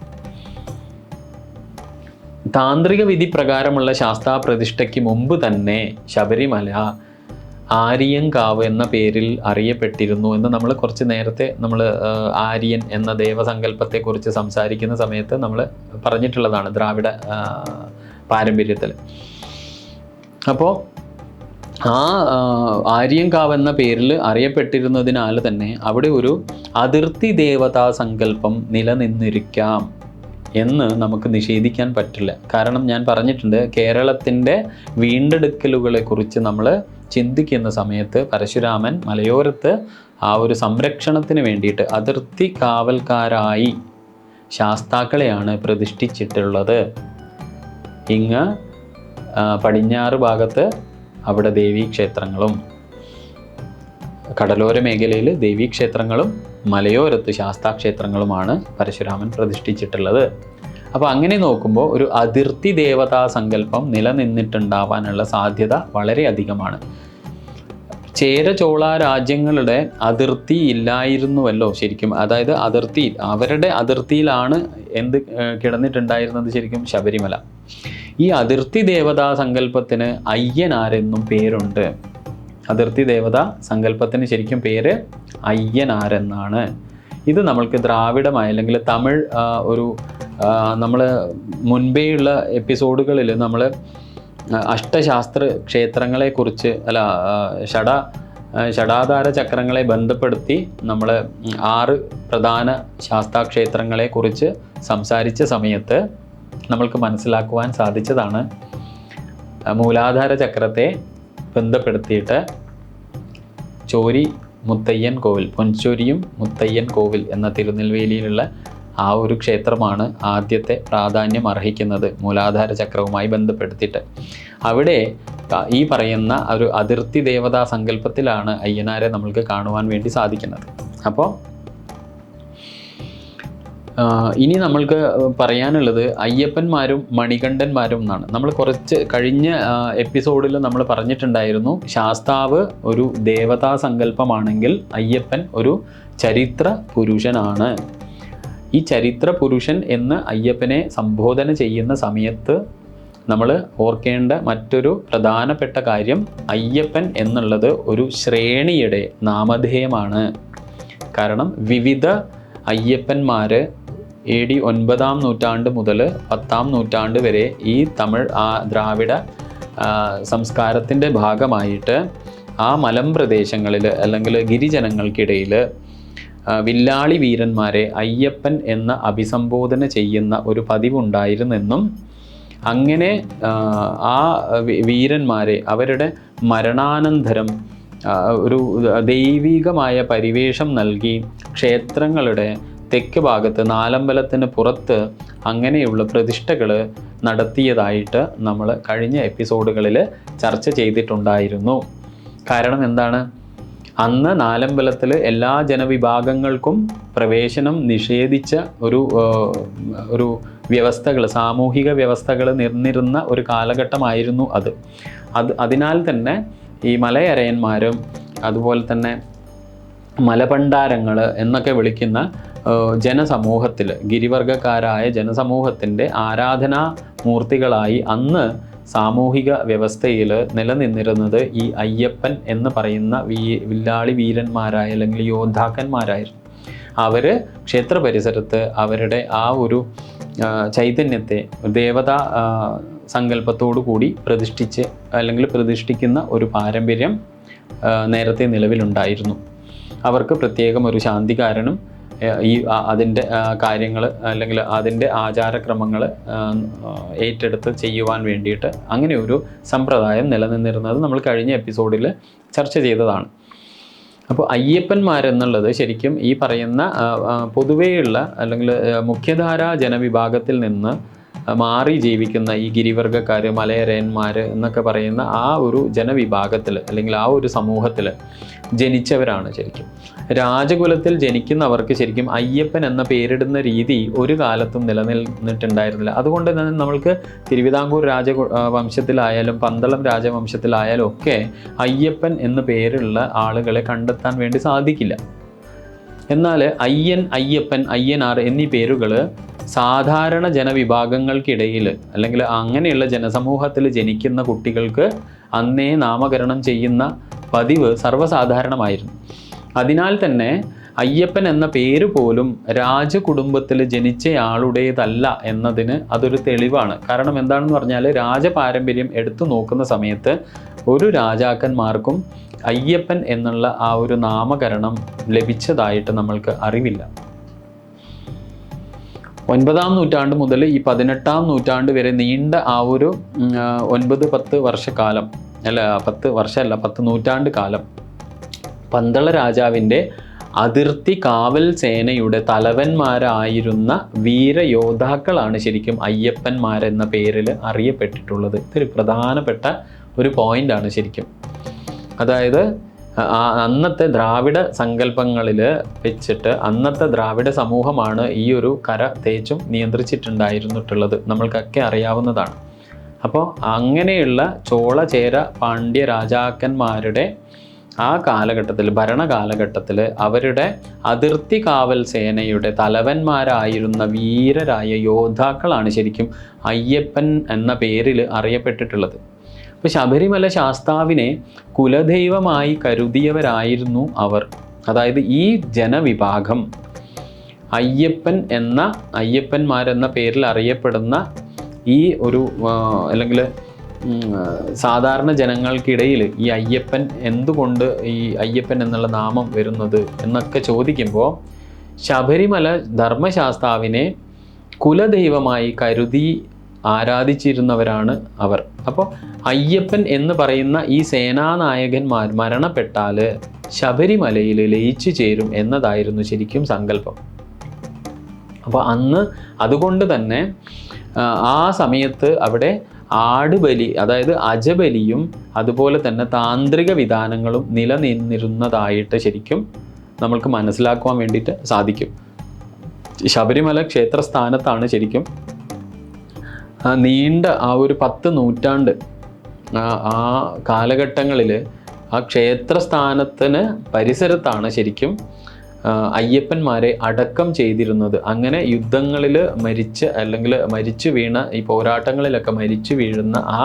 താന്ത്രിക വിധി പ്രകാരമുള്ള ശാസ്താ പ്രതിഷ്ഠയ്ക്ക് മുമ്പ് തന്നെ ശബരിമല ആര്യൻകാവ് എന്ന പേരിൽ അറിയപ്പെട്ടിരുന്നു എന്ന് നമ്മൾ കുറച്ച് നേരത്തെ ആര്യൻ എന്ന ദേവസങ്കല്പത്തെക്കുറിച്ച് സംസാരിക്കുന്ന സമയത്ത് നമ്മൾ പറഞ്ഞിട്ടുള്ളതാണ് ദ്രാവിഡ പാരമ്പര്യത്തിൽ. അപ്പോൾ ആ ആര്യൻകാവ് എന്ന പേരിൽ അറിയപ്പെട്ടിരുന്നതിനാൽ തന്നെ അവിടെ ഒരു അതിർത്തി ദേവതാ സങ്കല്പം നിലനിന്നിരിക്കാം എന്ന് നമുക്ക് നിഷേധിക്കാൻ പറ്റില്ല. കാരണം ഞാൻ പറഞ്ഞിട്ടുണ്ട്, കേരളത്തിൻ്റെ വീണ്ടെടുക്കലുകളെക്കുറിച്ച് നമ്മൾ ചിന്തിക്കുന്ന സമയത്ത് പരശുരാമൻ മലയോരത്ത് ആ ഒരു സംരക്ഷണത്തിന് വേണ്ടിയിട്ട് അതിർത്തി കാവൽക്കാരായി ശാസ്താക്കളെയാണ് പ്രതിഷ്ഠിച്ചിട്ടുള്ളത്. ഇങ്ങ് പടിഞ്ഞാറ് ഭാഗത്ത് അവിടെ ദേവീക്ഷേത്രങ്ങളും, കടലോര മേഖലയിൽ ദേവീക്ഷേത്രങ്ങളും മലയോരത്ത് ശാസ്താക്ഷേത്രങ്ങളുമാണ് പരശുരാമൻ പ്രതിഷ്ഠിച്ചിട്ടുള്ളത്. അപ്പോൾ അങ്ങനെ നോക്കുമ്പോൾ ഒരു അതിർത്തി ദേവതാ സങ്കല്പം നിലനിന്നിട്ടുണ്ടാവാനുള്ള സാധ്യത വളരെ അധികമാണ്. ചേര ചോള രാജ്യങ്ങളുടെ അതിർത്തി ഇല്ലായിരുന്നുവല്ലോ ശരിക്കും. അതായത് അവരുടെ അതിർത്തിയിലാണ് കിടന്നിട്ടുണ്ടായിരുന്നത് ശരിക്കും ശബരിമല. ഈ അതിർത്തി ദേവതാ സങ്കല്പത്തിന് അയ്യനാരെന്നും പേരുണ്ട്. അതിർത്തി ദേവതാ സങ്കല്പത്തിന് ശരിക്കും പേര് അയ്യനാരെന്നാണ്. ഇത് നമ്മൾക്ക് ദ്രാവിഡമായ അല്ലെങ്കിൽ തമിഴ് നമ്മൾ മുൻപേയുള്ള എപ്പിസോഡുകളിൽ നമ്മൾ അഷ്ടശാസ്ത്ര ക്ഷേത്രങ്ങളെക്കുറിച്ച് ഷടാധാര ചക്രങ്ങളെ ബന്ധപ്പെടുത്തി നമ്മൾ 6 പ്രധാന ശാസ്താക്ഷേത്രങ്ങളെക്കുറിച്ച് സംസാരിച്ച സമയത്ത് നമ്മൾക്ക് മനസ്സിലാക്കുവാൻ സാധിച്ചതാണ് മൂലാധാര ചക്രത്തെ ബന്ധപ്പെടുത്തിയിട്ട് ചോരി മുത്തയ്യൻ കോവിൽ, പൊൻചോരിയും മുത്തയ്യൻ കോവിൽ എന്ന തിരുനെൽവേലിയിലുള്ള ആ ഒരു ക്ഷേത്രമാണ് ആദ്യത്തെ പ്രാധാന്യം അർഹിക്കുന്നത് മൂലാധാര ചക്രവുമായി ബന്ധപ്പെടുത്തിയിട്ട്. അവിടെ ഈ പറയുന്ന ഒരു അതിർത്തി ദേവതാ സങ്കല്പത്തിലാണ് അയ്യനാരെ നമ്മൾക്ക് കാണുവാൻ വേണ്ടി സാധിക്കുന്നത്. അപ്പോൾ ഇനി നമ്മൾക്ക് പറയാനുള്ളത് അയ്യപ്പന്മാരും മണികണ്ഠന്മാരും എന്നാണ്. നമ്മൾ കുറച്ച് കഴിഞ്ഞ എപ്പിസോഡിൽ നമ്മൾ പറഞ്ഞിട്ടുണ്ടായിരുന്നു, ശാസ്താവ് ഒരു ദേവതാ സങ്കല്പമാണെങ്കിൽ അയ്യപ്പൻ ഒരു ചരിത്ര പുരുഷനാണ്. ഈ ചരിത്ര പുരുഷൻ എന്ന് അയ്യപ്പനെ സംബോധന ചെയ്യുന്ന സമയത്ത് നമ്മൾ ഓർക്കേണ്ട മറ്റൊരു പ്രധാനപ്പെട്ട കാര്യം, അയ്യപ്പൻ എന്നുള്ളത് ഒരു ശ്രേണിയുടെ നാമധേയമാണ്. കാരണം വിവിധ അയ്യപ്പന്മാർ AD 9-ാം നൂറ്റാണ്ട് മുതൽ 10-ാം നൂറ്റാണ്ട് വരെ ഈ തമിഴ് ദ്രാവിഡ സംസ്കാരത്തിൻ്റെ ഭാഗമായിട്ട് ആ മലമ്പ്രദേശങ്ങളിൽ അല്ലെങ്കിൽ ഗിരിജനങ്ങൾക്കിടയിൽ വില്ലാളി വീരന്മാരെ അയ്യപ്പൻ എന്ന അഭിസംബോധന ചെയ്യുന്ന ഒരു പതിവുണ്ടായിരുന്നെന്നും അങ്ങനെ ആ വീരന്മാരെ അവരുടെ മരണാനന്തരം ഒരു ദൈവികമായ പരിവേഷം നൽകി ക്ഷേത്രങ്ങളുടെ തെക്ക് ഭാഗത്ത് നാലമ്പലത്തിന് പുറത്ത് അങ്ങനെയുള്ള പ്രതിഷ്ഠകൾ നടത്തിയതായിട്ട് നമ്മൾ കഴിഞ്ഞ എപ്പിസോഡുകളിൽ ചർച്ച ചെയ്തിട്ടുണ്ടായിരുന്നു. കാരണം എന്താണ്? അന്ന് നാലമ്പലത്തിൽ എല്ലാ ജനവിഭാഗങ്ങൾക്കും പ്രവേശനം നിഷേധിച്ച ഒരു വ്യവസ്ഥകൾ, സാമൂഹിക വ്യവസ്ഥകൾ നിന്നിരുന്ന ഒരു കാലഘട്ടമായിരുന്നു അതിനാൽ തന്നെ ഈ മലയരയന്മാരും അതുപോലെ തന്നെ മലഭണ്ഡാരങ്ങൾ എന്നൊക്കെ വിളിക്കുന്ന ജനസമൂഹത്തിൽ, ഗിരിവർഗക്കാരായ ജനസമൂഹത്തിൻ്റെ ആരാധനാ മൂർത്തികളായി അന്ന് സാമൂഹിക വ്യവസ്ഥയിൽ നിലനിന്നിരുന്നത് ഈ അയ്യപ്പൻ എന്ന് പറയുന്ന വില്ലാളി വീരന്മാരായ അല്ലെങ്കിൽ യോദ്ധാക്കന്മാരായിരുന്നു. അവർ ക്ഷേത്ര പരിസരത്ത് അവരുടെ ആ ഒരു ചൈതന്യത്തെ ദേവതാ സങ്കല്പത്തോടു കൂടി പ്രതിഷ്ഠിക്കുന്ന ഒരു പാരമ്പര്യം നേരത്തെ നിലവിലുണ്ടായിരുന്നു. അവർക്ക് പ്രത്യേകം ഒരു ശാന്തികാരനും അതിൻ്റെ കാര്യങ്ങൾ അല്ലെങ്കിൽ അതിൻ്റെ ആചാരക്രമങ്ങൾ ഏറ്റെടുത്ത് ചെയ്യുവാൻ വേണ്ടിയിട്ട് അങ്ങനെ ഒരു സമ്പ്രദായം നിലനിന്നിരുന്നത് നമ്മൾ കഴിഞ്ഞ എപ്പിസോഡിൽ ചർച്ച ചെയ്തതാണ്. അപ്പോൾ അയ്യപ്പന്മാരെന്നുള്ളത് ശരിക്കും ഈ പറയുന്ന പൊതുവെയുള്ള അല്ലെങ്കിൽ മുഖ്യധാരാ ജനവിഭാഗത്തിൽ നിന്ന് മാറി ജീവിക്കുന്ന ഈ ഗിരിവർഗക്കാർ, മലയരയന്മാർ എന്നൊക്കെ പറയുന്ന ആ ഒരു ജനവിഭാഗത്തിൽ അല്ലെങ്കിൽ ആ ഒരു സമൂഹത്തിൽ ജനിച്ചവരാണ്. ശരിക്കും രാജകുലത്തിൽ ജനിക്കുന്നവർക്ക് ശരിക്കും അയ്യപ്പൻ എന്ന പേരിടുന്ന രീതി ഒരു കാലത്തും നിലനിന്നിട്ടുണ്ടായിരുന്നില്ല. അതുകൊണ്ട് തന്നെ നമ്മൾക്ക് തിരുവിതാംകൂർ രാജവംശത്തിലായാലും പന്തളം രാജവംശത്തിലായാലും ഒക്കെ അയ്യപ്പൻ എന്ന പേരുള്ള ആളുകളെ കണ്ടെത്താൻ വേണ്ടി സാധിക്കില്ല. എന്നാൽ അയ്യൻ, അയ്യപ്പൻ, അയ്യനാർ എന്നീ പേരുകൾ സാധാരണ ജനവിഭാഗങ്ങൾക്കിടയിൽ അല്ലെങ്കിൽ അങ്ങനെയുള്ള ജനസമൂഹത്തിൽ ജനിക്കുന്ന കുട്ടികൾക്ക് അന്നേ നാമകരണം ചെയ്യുന്ന പതിവ് സർവ്വസാധാരണമായിരുന്നു. അതിനാൽ തന്നെ അയ്യപ്പൻ എന്ന പേര് പോലും രാജകുടുംബത്തിൽ ജനിച്ചയാളുടേതല്ല എന്നതിന് അതൊരു തെളിവാണ്. കാരണം എന്താണെന്ന് പറഞ്ഞാൽ രാജപാരമ്പര്യം എടുത്തു നോക്കുന്ന സമയത്ത് ഒരു രാജാക്കന്മാർക്കും അയ്യപ്പൻ എന്നുള്ള ആ ഒരു നാമകരണം ലഭിച്ചതായിട്ട് നമ്മൾക്ക് അറിവില്ല. 9-ാം നൂറ്റാണ്ട് മുതൽ ഈ 18-ാം നൂറ്റാണ്ട് വരെ നീണ്ട ആ ഒരു 9-10 വർഷക്കാലം, 10 നൂറ്റാണ്ട് കാലം പന്തള രാജാവിൻ്റെ അതിർത്തി കാവൽ സേനയുടെ തലവന്മാരായിരുന്ന വീരയോദ്ധാക്കളാണ് ശരിക്കും അയ്യപ്പന്മാരെന്ന പേരിൽ അറിയപ്പെട്ടിട്ടുള്ളത്. ഇതൊരു പ്രധാനപ്പെട്ട ഒരു പോയിൻ്റാണ് ശരിക്കും. അതായത് അന്നത്തെ ദ്രാവിഡ സങ്കല്പങ്ങളിൽ വെച്ചിട്ട് അന്നത്തെ ദ്രാവിഡ സമൂഹമാണ് ഈ ഒരു കര തേച്ചും നിയന്ത്രിച്ചിട്ടുണ്ടായിരുന്നിട്ടുള്ളത്, നമ്മൾക്കൊക്കെ അറിയാവുന്നതാണ്. അപ്പോൾ അങ്ങനെയുള്ള ചോള, ചേര, പാണ്ഡ്യ രാജാക്കന്മാരുടെ ആ കാലഘട്ടത്തിൽ, ഭരണകാലഘട്ടത്തിൽ അവരുടെ അതിർത്തി കാവൽ സേനയുടെ തലവന്മാരായിരുന്ന വീരരായ യോദ്ധാക്കളാണ് ശരിക്കും അയ്യപ്പൻ എന്ന പേരിൽ അറിയപ്പെട്ടിട്ടുള്ളത്. അപ്പോൾ ശബരിമല ശാസ്താവിനെ കുലദൈവമായി കരുതിയവരായിരുന്നു അവർ. അതായത് ഈ ജനവിഭാഗം അയ്യപ്പന്മാരെന്ന പേരിൽ അറിയപ്പെടുന്ന ഈ ഒരു അല്ലെങ്കിൽ സാധാരണ ജനങ്ങൾക്കിടയിൽ ഈ അയ്യപ്പൻ എന്തുകൊണ്ട് ഈ അയ്യപ്പൻ എന്നുള്ള നാമം വരുന്നത് എന്നൊക്കെ ചോദിക്കുമ്പോൾ ശബരിമല ധർമ്മശാസ്താവിനെ കുലദൈവമായി കരുതി ആരാധിച്ചിരുന്നവരാണ് അവർ. അപ്പോൾ അയ്യപ്പൻ എന്ന് പറയുന്ന ഈ സേനാനായകന്മാർ മരണപ്പെട്ടാൽ ശബരിമലയിൽ ലയിച്ചു ചേരും എന്നതായിരുന്നു ശരിക്കും സങ്കല്പം. അപ്പോൾ അന്ന് അതുകൊണ്ട് തന്നെ ആ സമയത്ത് അവിടെ ആടുബലി, അതായത് അജബലിയും അതുപോലെ തന്നെ താന്ത്രിക വിധാനങ്ങളും നിലനിന്നിരുന്നതായിട്ട് ശരിക്കും നമ്മൾക്ക് മനസ്സിലാക്കുവാൻ വേണ്ടിയിട്ട് സാധിക്കും. ശബരിമല ക്ഷേത്രസ്ഥാനത്താണ് ശരിക്കും നീണ്ട ആ ഒരു 10 നൂറ്റാണ്ട് ആ കാലഘട്ടങ്ങളിൽ ആ ക്ഷേത്രസ്ഥാനത്തിന് പരിസരത്താണ് ശരിക്കും അയ്യപ്പന്മാരെ അടക്കം ചെയ്തിരുന്നത്. അങ്ങനെ യുദ്ധങ്ങളിൽ അല്ലെങ്കിൽ മരിച്ചു വീണ ഈ പോരാട്ടങ്ങളിലൊക്കെ മരിച്ചു വീഴുന്ന ആ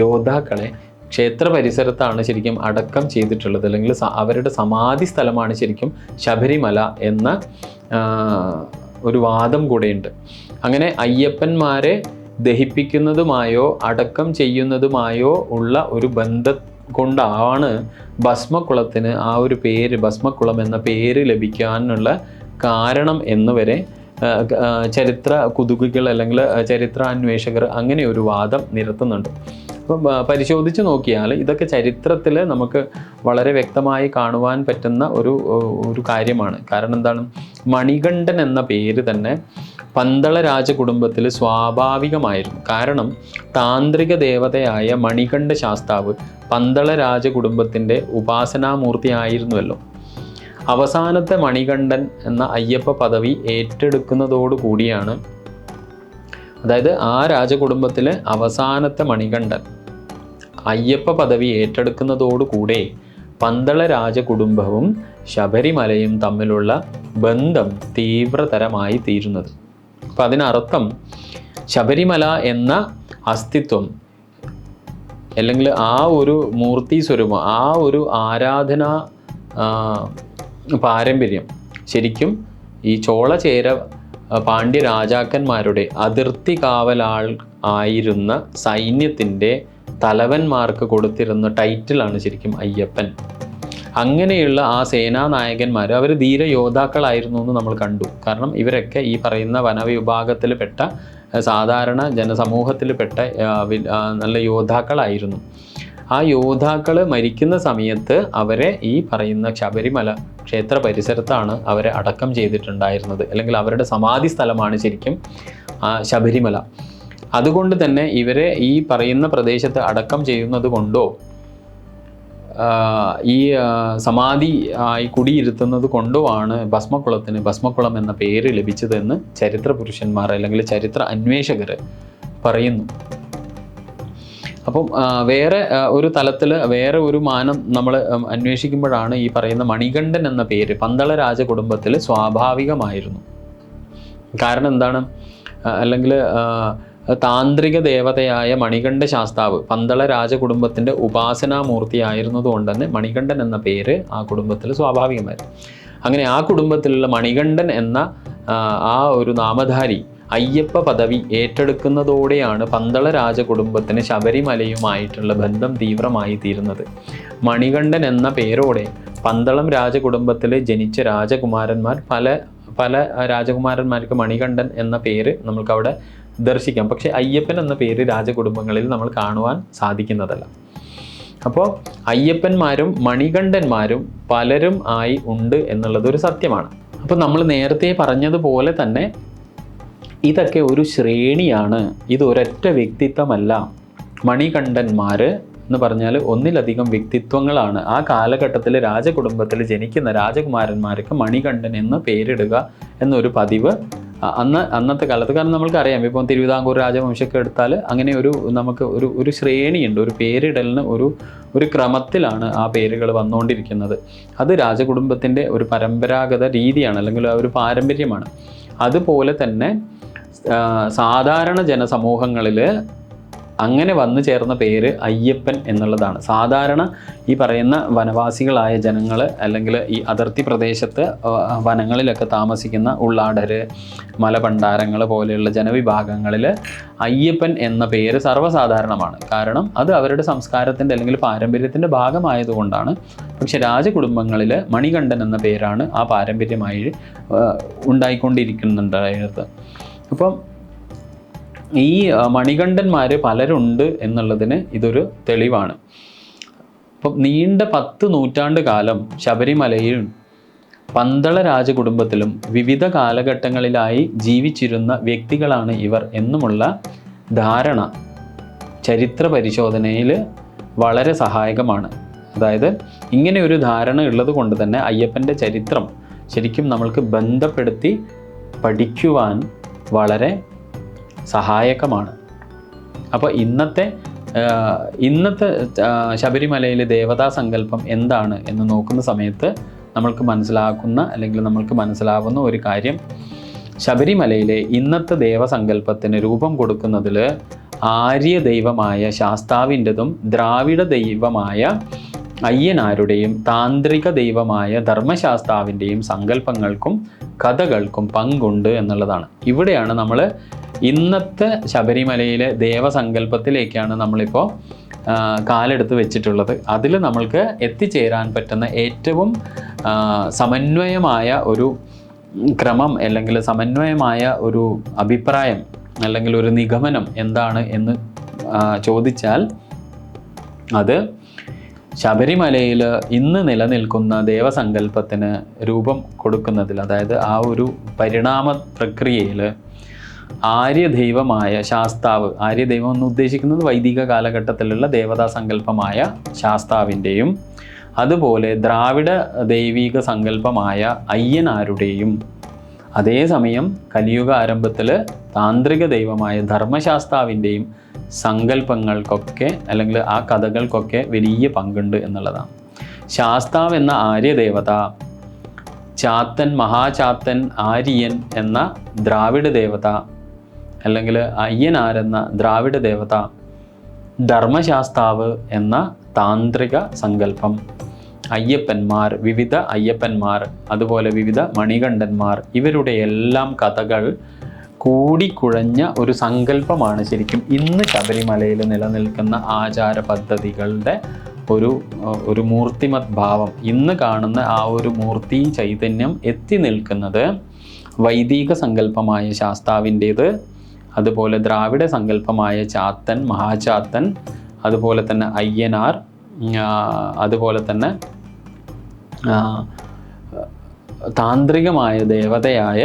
യോദ്ധാക്കളെ ക്ഷേത്ര പരിസരത്താണ് ശരിക്കും അടക്കം ചെയ്തിട്ടുള്ളത്, അല്ലെങ്കിൽ അവരുടെ സമാധി സ്ഥലമാണ് ശരിക്കും ശബരിമല എന്ന ഒരു വാദം കൂടെയുണ്ട്. അങ്ങനെ അയ്യപ്പന്മാരെ ദഹിപ്പിക്കുന്നതുമായോ അടക്കം ചെയ്യുന്നതുമായോ ഉള്ള ഒരു ബന്ധം കൊണ്ടാണ് ഭസ്മക്കുളത്തിന് ആ ഒരു പേര്, ഭസ്മക്കുളം എന്ന പേര് ലഭിക്കാനുള്ള കാരണം എന്നുവരെ ചരിത്ര കുതുകികൾ അല്ലെങ്കിൽ ചരിത്രാന്വേഷകർ അങ്ങനെ ഒരു വാദം നിരത്തുന്നുണ്ട്. അപ്പം പരിശോധിച്ച് നോക്കിയാൽ ഇതൊക്കെ ചരിത്രത്തിൽ നമുക്ക് വളരെ വ്യക്തമായി കാണുവാൻ പറ്റുന്ന ഒരു കാര്യമാണ്. കാരണം എന്താണ്, മണികണ്ഠൻ എന്ന പേര് തന്നെ പന്തള രാജകുടുംബത്തിൽ സ്വാഭാവികമായിരുന്നു. കാരണം താന്ത്രിക ദേവതയായ മണികണ്ഠ ശാസ്താവ് പന്തള രാജകുടുംബത്തിൻ്റെ ഉപാസനാമൂർത്തി ആയിരുന്നുവല്ലോ. അവസാനത്തെ മണികണ്ഠൻ എന്ന അയ്യപ്പ പദവി ഏറ്റെടുക്കുന്നതോടുകൂടിയാണ്, അതായത് ആ രാജകുടുംബത്തിലെ അവസാനത്തെ മണികണ്ഠൻ അയ്യപ്പ പദവി ഏറ്റെടുക്കുന്നതോടുകൂടെ പന്തള രാജകുടുംബവും ശബരിമലയും തമ്മിലുള്ള ബന്ധം തീവ്രതരമായി തീരുന്നത്. അപ്പം അതിനർത്ഥം ശബരിമല എന്ന അസ്തിത്വം അല്ലെങ്കിൽ ആ ഒരു മൂർത്തി സ്വരൂപം, ആ ഒരു ആരാധന പാരമ്പര്യം ശരിക്കും ഈ ചോളചേര പാണ്ഡ്യ രാജാക്കന്മാരുടെ അതിർത്തി കാവലാൾ ആയിരുന്ന സൈന്യത്തിൻ്റെ തലവന്മാർക്ക് കൊടുത്തിരുന്ന ടൈറ്റിലാണ് ശരിക്കും അയ്യപ്പൻ. അങ്ങനെയുള്ള ആ സേനാനായകന്മാർ അവർ ധീര യോദ്ധാക്കളായിരുന്നു എന്ന് നമ്മൾ കണ്ടു. കാരണം ഇവരൊക്കെ ഈ പറയുന്ന വനവിഭാഗത്തിൽപ്പെട്ട സാധാരണ ജനസമൂഹത്തിൽപ്പെട്ട നല്ല യോദ്ധാക്കളായിരുന്നു. ആ യോദ്ധാക്കൾ മരിക്കുന്ന സമയത്ത് അവരെ ഈ പറയുന്ന ശബരിമല ക്ഷേത്ര പരിസരത്താണ് അവരെ അടക്കം ചെയ്തിട്ടുണ്ടായിരുന്നത്, അല്ലെങ്കിൽ അവരുടെ സമാധി സ്ഥലമാണ് ശരിക്കും ശബരിമല. അതുകൊണ്ട് തന്നെ ഇവരെ ഈ പറയുന്ന പ്രദേശത്ത് അടക്കം ചെയ്യുന്നത് കൊണ്ടോ ഈ സമാധി ആയി കുടിയിരുത്തുന്നത് കൊണ്ടോ ആണ് ഭസ്മക്കുളത്തിന് ഭസ്മക്കുളം എന്ന പേര് ലഭിച്ചതെന്ന് ചരിത്ര പുരുഷന്മാർ അല്ലെങ്കിൽ ചരിത്ര അന്വേഷകർ പറയുന്നു. അപ്പം വേറെ ഒരു തലത്തിൽ വേറെ ഒരു മാനം നമ്മൾ അന്വേഷിക്കുമ്പോഴാണ് ഈ പറയുന്ന മണികണ്ഠൻ എന്ന പേര് പന്തള രാജകുടുംബത്തിൽ സ്വാഭാവികമായിരുന്നു. കാരണം എന്താണ്, അല്ലെങ്കിൽ താന്ത്രിക ദേവതയായ മണികണ്ഠ ശാസ്താവ് പന്തള രാജകുടുംബത്തിൻ്റെ ഉപാസനാമൂർത്തി ആയിരുന്നതുകൊണ്ട് തന്നെ മണികണ്ഠൻ എന്ന പേര് ആ കുടുംബത്തിൽ സ്വാഭാവികമായിരുന്നു. അങ്ങനെ ആ കുടുംബത്തിലുള്ള മണികണ്ഠൻ എന്ന ആ ഒരു നാമധാരി അയ്യപ്പ പദവി ഏറ്റെടുക്കുന്നതോടെയാണ് പന്തള രാജകുടുംബത്തിന് ശബരിമലയുമായിട്ടുള്ള ബന്ധം തീവ്രമായി തീരുന്നത്. മണികണ്ഠൻ എന്ന പേരോടെ പന്തളം രാജകുടുംബത്തിൽ ജനിച്ച രാജകുമാരന്മാർ പല രാജകുമാരന്മാർക്ക് മണികണ്ഠൻ എന്ന പേര് നമ്മൾക്കവിടെ ദർശിക്കാം. പക്ഷേ അയ്യപ്പൻ എന്ന പേര് രാജകുടുംബങ്ങളിൽ നമ്മൾ കാണുവാൻ സാധിക്കുന്നതല്ല. അപ്പോൾ അയ്യപ്പന്മാരും മണികണ്ഠന്മാരും പലരും ആയി ഉണ്ട് എന്നുള്ളതൊരു സത്യമാണ്. അപ്പോൾ നമ്മൾ നേരത്തെ പറഞ്ഞതുപോലെ തന്നെ ഇതൊക്കെ ഒരു ശ്രേണിയാണ്, ഇത് ഒരൊറ്റ വ്യക്തിത്വമല്ല. മണികണ്ഠന്മാർ എന്ന് പറഞ്ഞാൽ ഒന്നിലധികം വ്യക്തിത്വങ്ങളാണ്. ആ കാലഘട്ടത്തിൽ രാജകുടുംബത്തിൽ ജനിക്കുന്ന രാജകുമാരന്മാർക്ക് മണികണ്ഠൻ എന്ന് പേരിടുക എന്നൊരു പതിവ് അന്നത്തെ കാലത്ത്, കാരണം നമ്മൾക്കറിയാം ഇപ്പം തിരുവിതാംകൂർ രാജവംശമൊക്കെ എടുത്താൽ അങ്ങനെ നമുക്ക് ഒരു ശ്രേണിയുണ്ട്, ഒരു പേരിടലിന് ഒരു ക്രമത്തിലാണ് ആ പേരുകൾ വന്നുകൊണ്ടിരിക്കുന്നത്. അത് രാജകുടുംബത്തിൻ്റെ ഒരു പരമ്പരാഗത രീതിയാണ്, അല്ലെങ്കിൽ ഒരു പാരമ്പര്യമാണ്. അതുപോലെ തന്നെ സാധാരണ ജനസമൂഹങ്ങളിൽ അങ്ങനെ വന്നു ചേർന്ന പേര് അയ്യപ്പൻ എന്നുള്ളതാണ്. സാധാരണ ഈ പറയുന്ന വനവാസികളായ ജനങ്ങൾ, അല്ലെങ്കിൽ ഈ അതിർത്തി പ്രദേശത്ത് വനങ്ങളിലൊക്കെ താമസിക്കുന്ന ഉള്ളാടർ, മലപണ്ടാരങ്ങൾ പോലെയുള്ള ജനവിഭാഗങ്ങളിൽ അയ്യപ്പൻ എന്ന പേര് സർവ്വസാധാരണമാണ്. കാരണം അത് അവരുടെ സംസ്കാരത്തിൻ്റെ അല്ലെങ്കിൽ പാരമ്പര്യത്തിൻ്റെ ഭാഗമായതുകൊണ്ടാണ്. പക്ഷെ രാജകുടുംബങ്ങളിൽ മണികണ്ഠൻ എന്ന പേരാണ് ആ പാരമ്പര്യമായി ഉണ്ടായിക്കൊണ്ടിരിക്കുന്നുണ്ടായത്. അപ്പം ഈ മണികണ്ഠന്മാർ പലരുണ്ട് എന്നുള്ളതിന് ഇതൊരു തെളിവാണ്. അപ്പം നീണ്ട 10 നൂറ്റാണ്ട് കാലം ശബരിമലയിൽ പന്തള രാജകുടുംബത്തിലും വിവിധ കാലഘട്ടങ്ങളിലായി ജീവിച്ചിരുന്ന വ്യക്തികളാണ് ഇവർ എന്നുമുള്ള ധാരണ ചരിത്ര പരിശോധനയിൽ വളരെ സഹായകമാണ്. അതായത് ഇങ്ങനെ ഒരു ധാരണ ഉള്ളത് കൊണ്ട് തന്നെ അയ്യപ്പൻ്റെ ചരിത്രം ശരിക്കും നമ്മൾക്ക് ബന്ധപ്പെടുത്തി പഠിക്കുവാൻ വളരെ സഹായകമാണ്. അപ്പോൾ ഇന്നത്തെ ശബരിമലയിലെ ദേവതാ സങ്കല്പം എന്താണ് എന്ന് നോക്കുന്ന സമയത്ത് നമ്മൾക്ക് മനസ്സിലാവുന്ന ഒരു കാര്യം, ശബരിമലയിലെ ഇന്നത്തെ ദേവസങ്കല്പത്തിന് രൂപം കൊടുക്കുന്നതിൽ ആര്യ ദൈവമായ ശാസ്താവിൻ്റെതും ദ്രാവിഡ ദൈവമായ അയ്യനാരുടെയും താന്ത്രിക ദൈവമായ ധർമ്മശാസ്താവിൻ്റെയും സങ്കല്പങ്ങൾക്കും കഥകൾക്കും പങ്കുണ്ട് എന്നുള്ളതാണ്. ഇവിടെയാണ് നമ്മൾ ഇന്നത്തെ ശബരിമലയിലെ ദേവസങ്കല്പത്തിലേക്കാണ് നമ്മളിപ്പോൾ കാലെടുത്ത് വെച്ചിട്ടുള്ളത്. അതിൽ നമ്മൾക്ക് എത്തിച്ചേരാൻ പറ്റുന്ന ഏറ്റവും സമന്വയമായ ഒരു ക്രമം അല്ലെങ്കിൽ സമന്വയമായ ഒരു അഭിപ്രായം അല്ലെങ്കിൽ ഒരു നിഗമനം എന്താണ് എന്ന് ചോദിച്ചാൽ അത് ശബരിമലയിൽ ഇന്ന് നിലനിൽക്കുന്ന ദേവസങ്കല്പത്തിന് രൂപം കൊടുക്കുന്നതിൽ, അതായത് ആ ഒരു പരിണാമ പ്രക്രിയയിൽ ആര്യദൈവമായ ശാസ്താവ്, ആര്യദൈവം എന്ന് ഉദ്ദേശിക്കുന്നത് വൈദിക കാലഘട്ടത്തിലുള്ള ദേവതാ സങ്കല്പമായ ശാസ്താവിൻ്റെയും അതുപോലെ ദ്രാവിഡ ദൈവിക സങ്കല്പമായ അയ്യനാരുടെയും അതേസമയം കലിയുഗ ആരംഭത്തിൽ താന്ത്രിക ദൈവമായ ധർമ്മശാസ്താവിൻ്റെയും സങ്കല്പങ്ങൾക്കൊക്കെ അല്ലെങ്കിൽ ആ കഥകൾക്കൊക്കെ വലിയ പങ്കുണ്ട് എന്നുള്ളതാണ്. ശാസ്താവ് എന്ന ആര്യദേവത, ചാത്തൻ, മഹാചാത്തൻ, ആര്യൻ എന്ന ദ്രാവിഡ ദേവത അല്ലെങ്കിൽ അയ്യനാരെന്ന ദ്രാവിഡ ദേവത, ധർമ്മശാസ്താവ് എന്ന താന്ത്രിക സങ്കല്പം, അയ്യപ്പന്മാർ, വിവിധ അയ്യപ്പന്മാർ, അതുപോലെ വിവിധ മണികണ്ഠന്മാർ, ഇവരുടെ എല്ലാം കഥകൾ കൂടിക്കുഴഞ്ഞ ഒരു സങ്കല്പമാണ് ശരിക്കും ഇന്ന് ശബരിമലയിൽ നിലനിൽക്കുന്ന ആചാര പദ്ധതികളുടെ ഒരു മൂർത്തിമത് ഭാവം. ഇന്ന് കാണുന്ന ആ ഒരു മൂർത്തി ചൈതന്യം എത്തി നിൽക്കുന്നത് വൈദിക സങ്കല്പമായ ശാസ്താവിൻ്റേത്, അതുപോലെ ദ്രാവിഡ സങ്കല്പമായ ചാത്തൻ, മഹാചാത്തൻ, അതുപോലെ തന്നെ അയ്യനാർ, അതുപോലെ തന്നെ താന്ത്രികമായ ദേവതയായ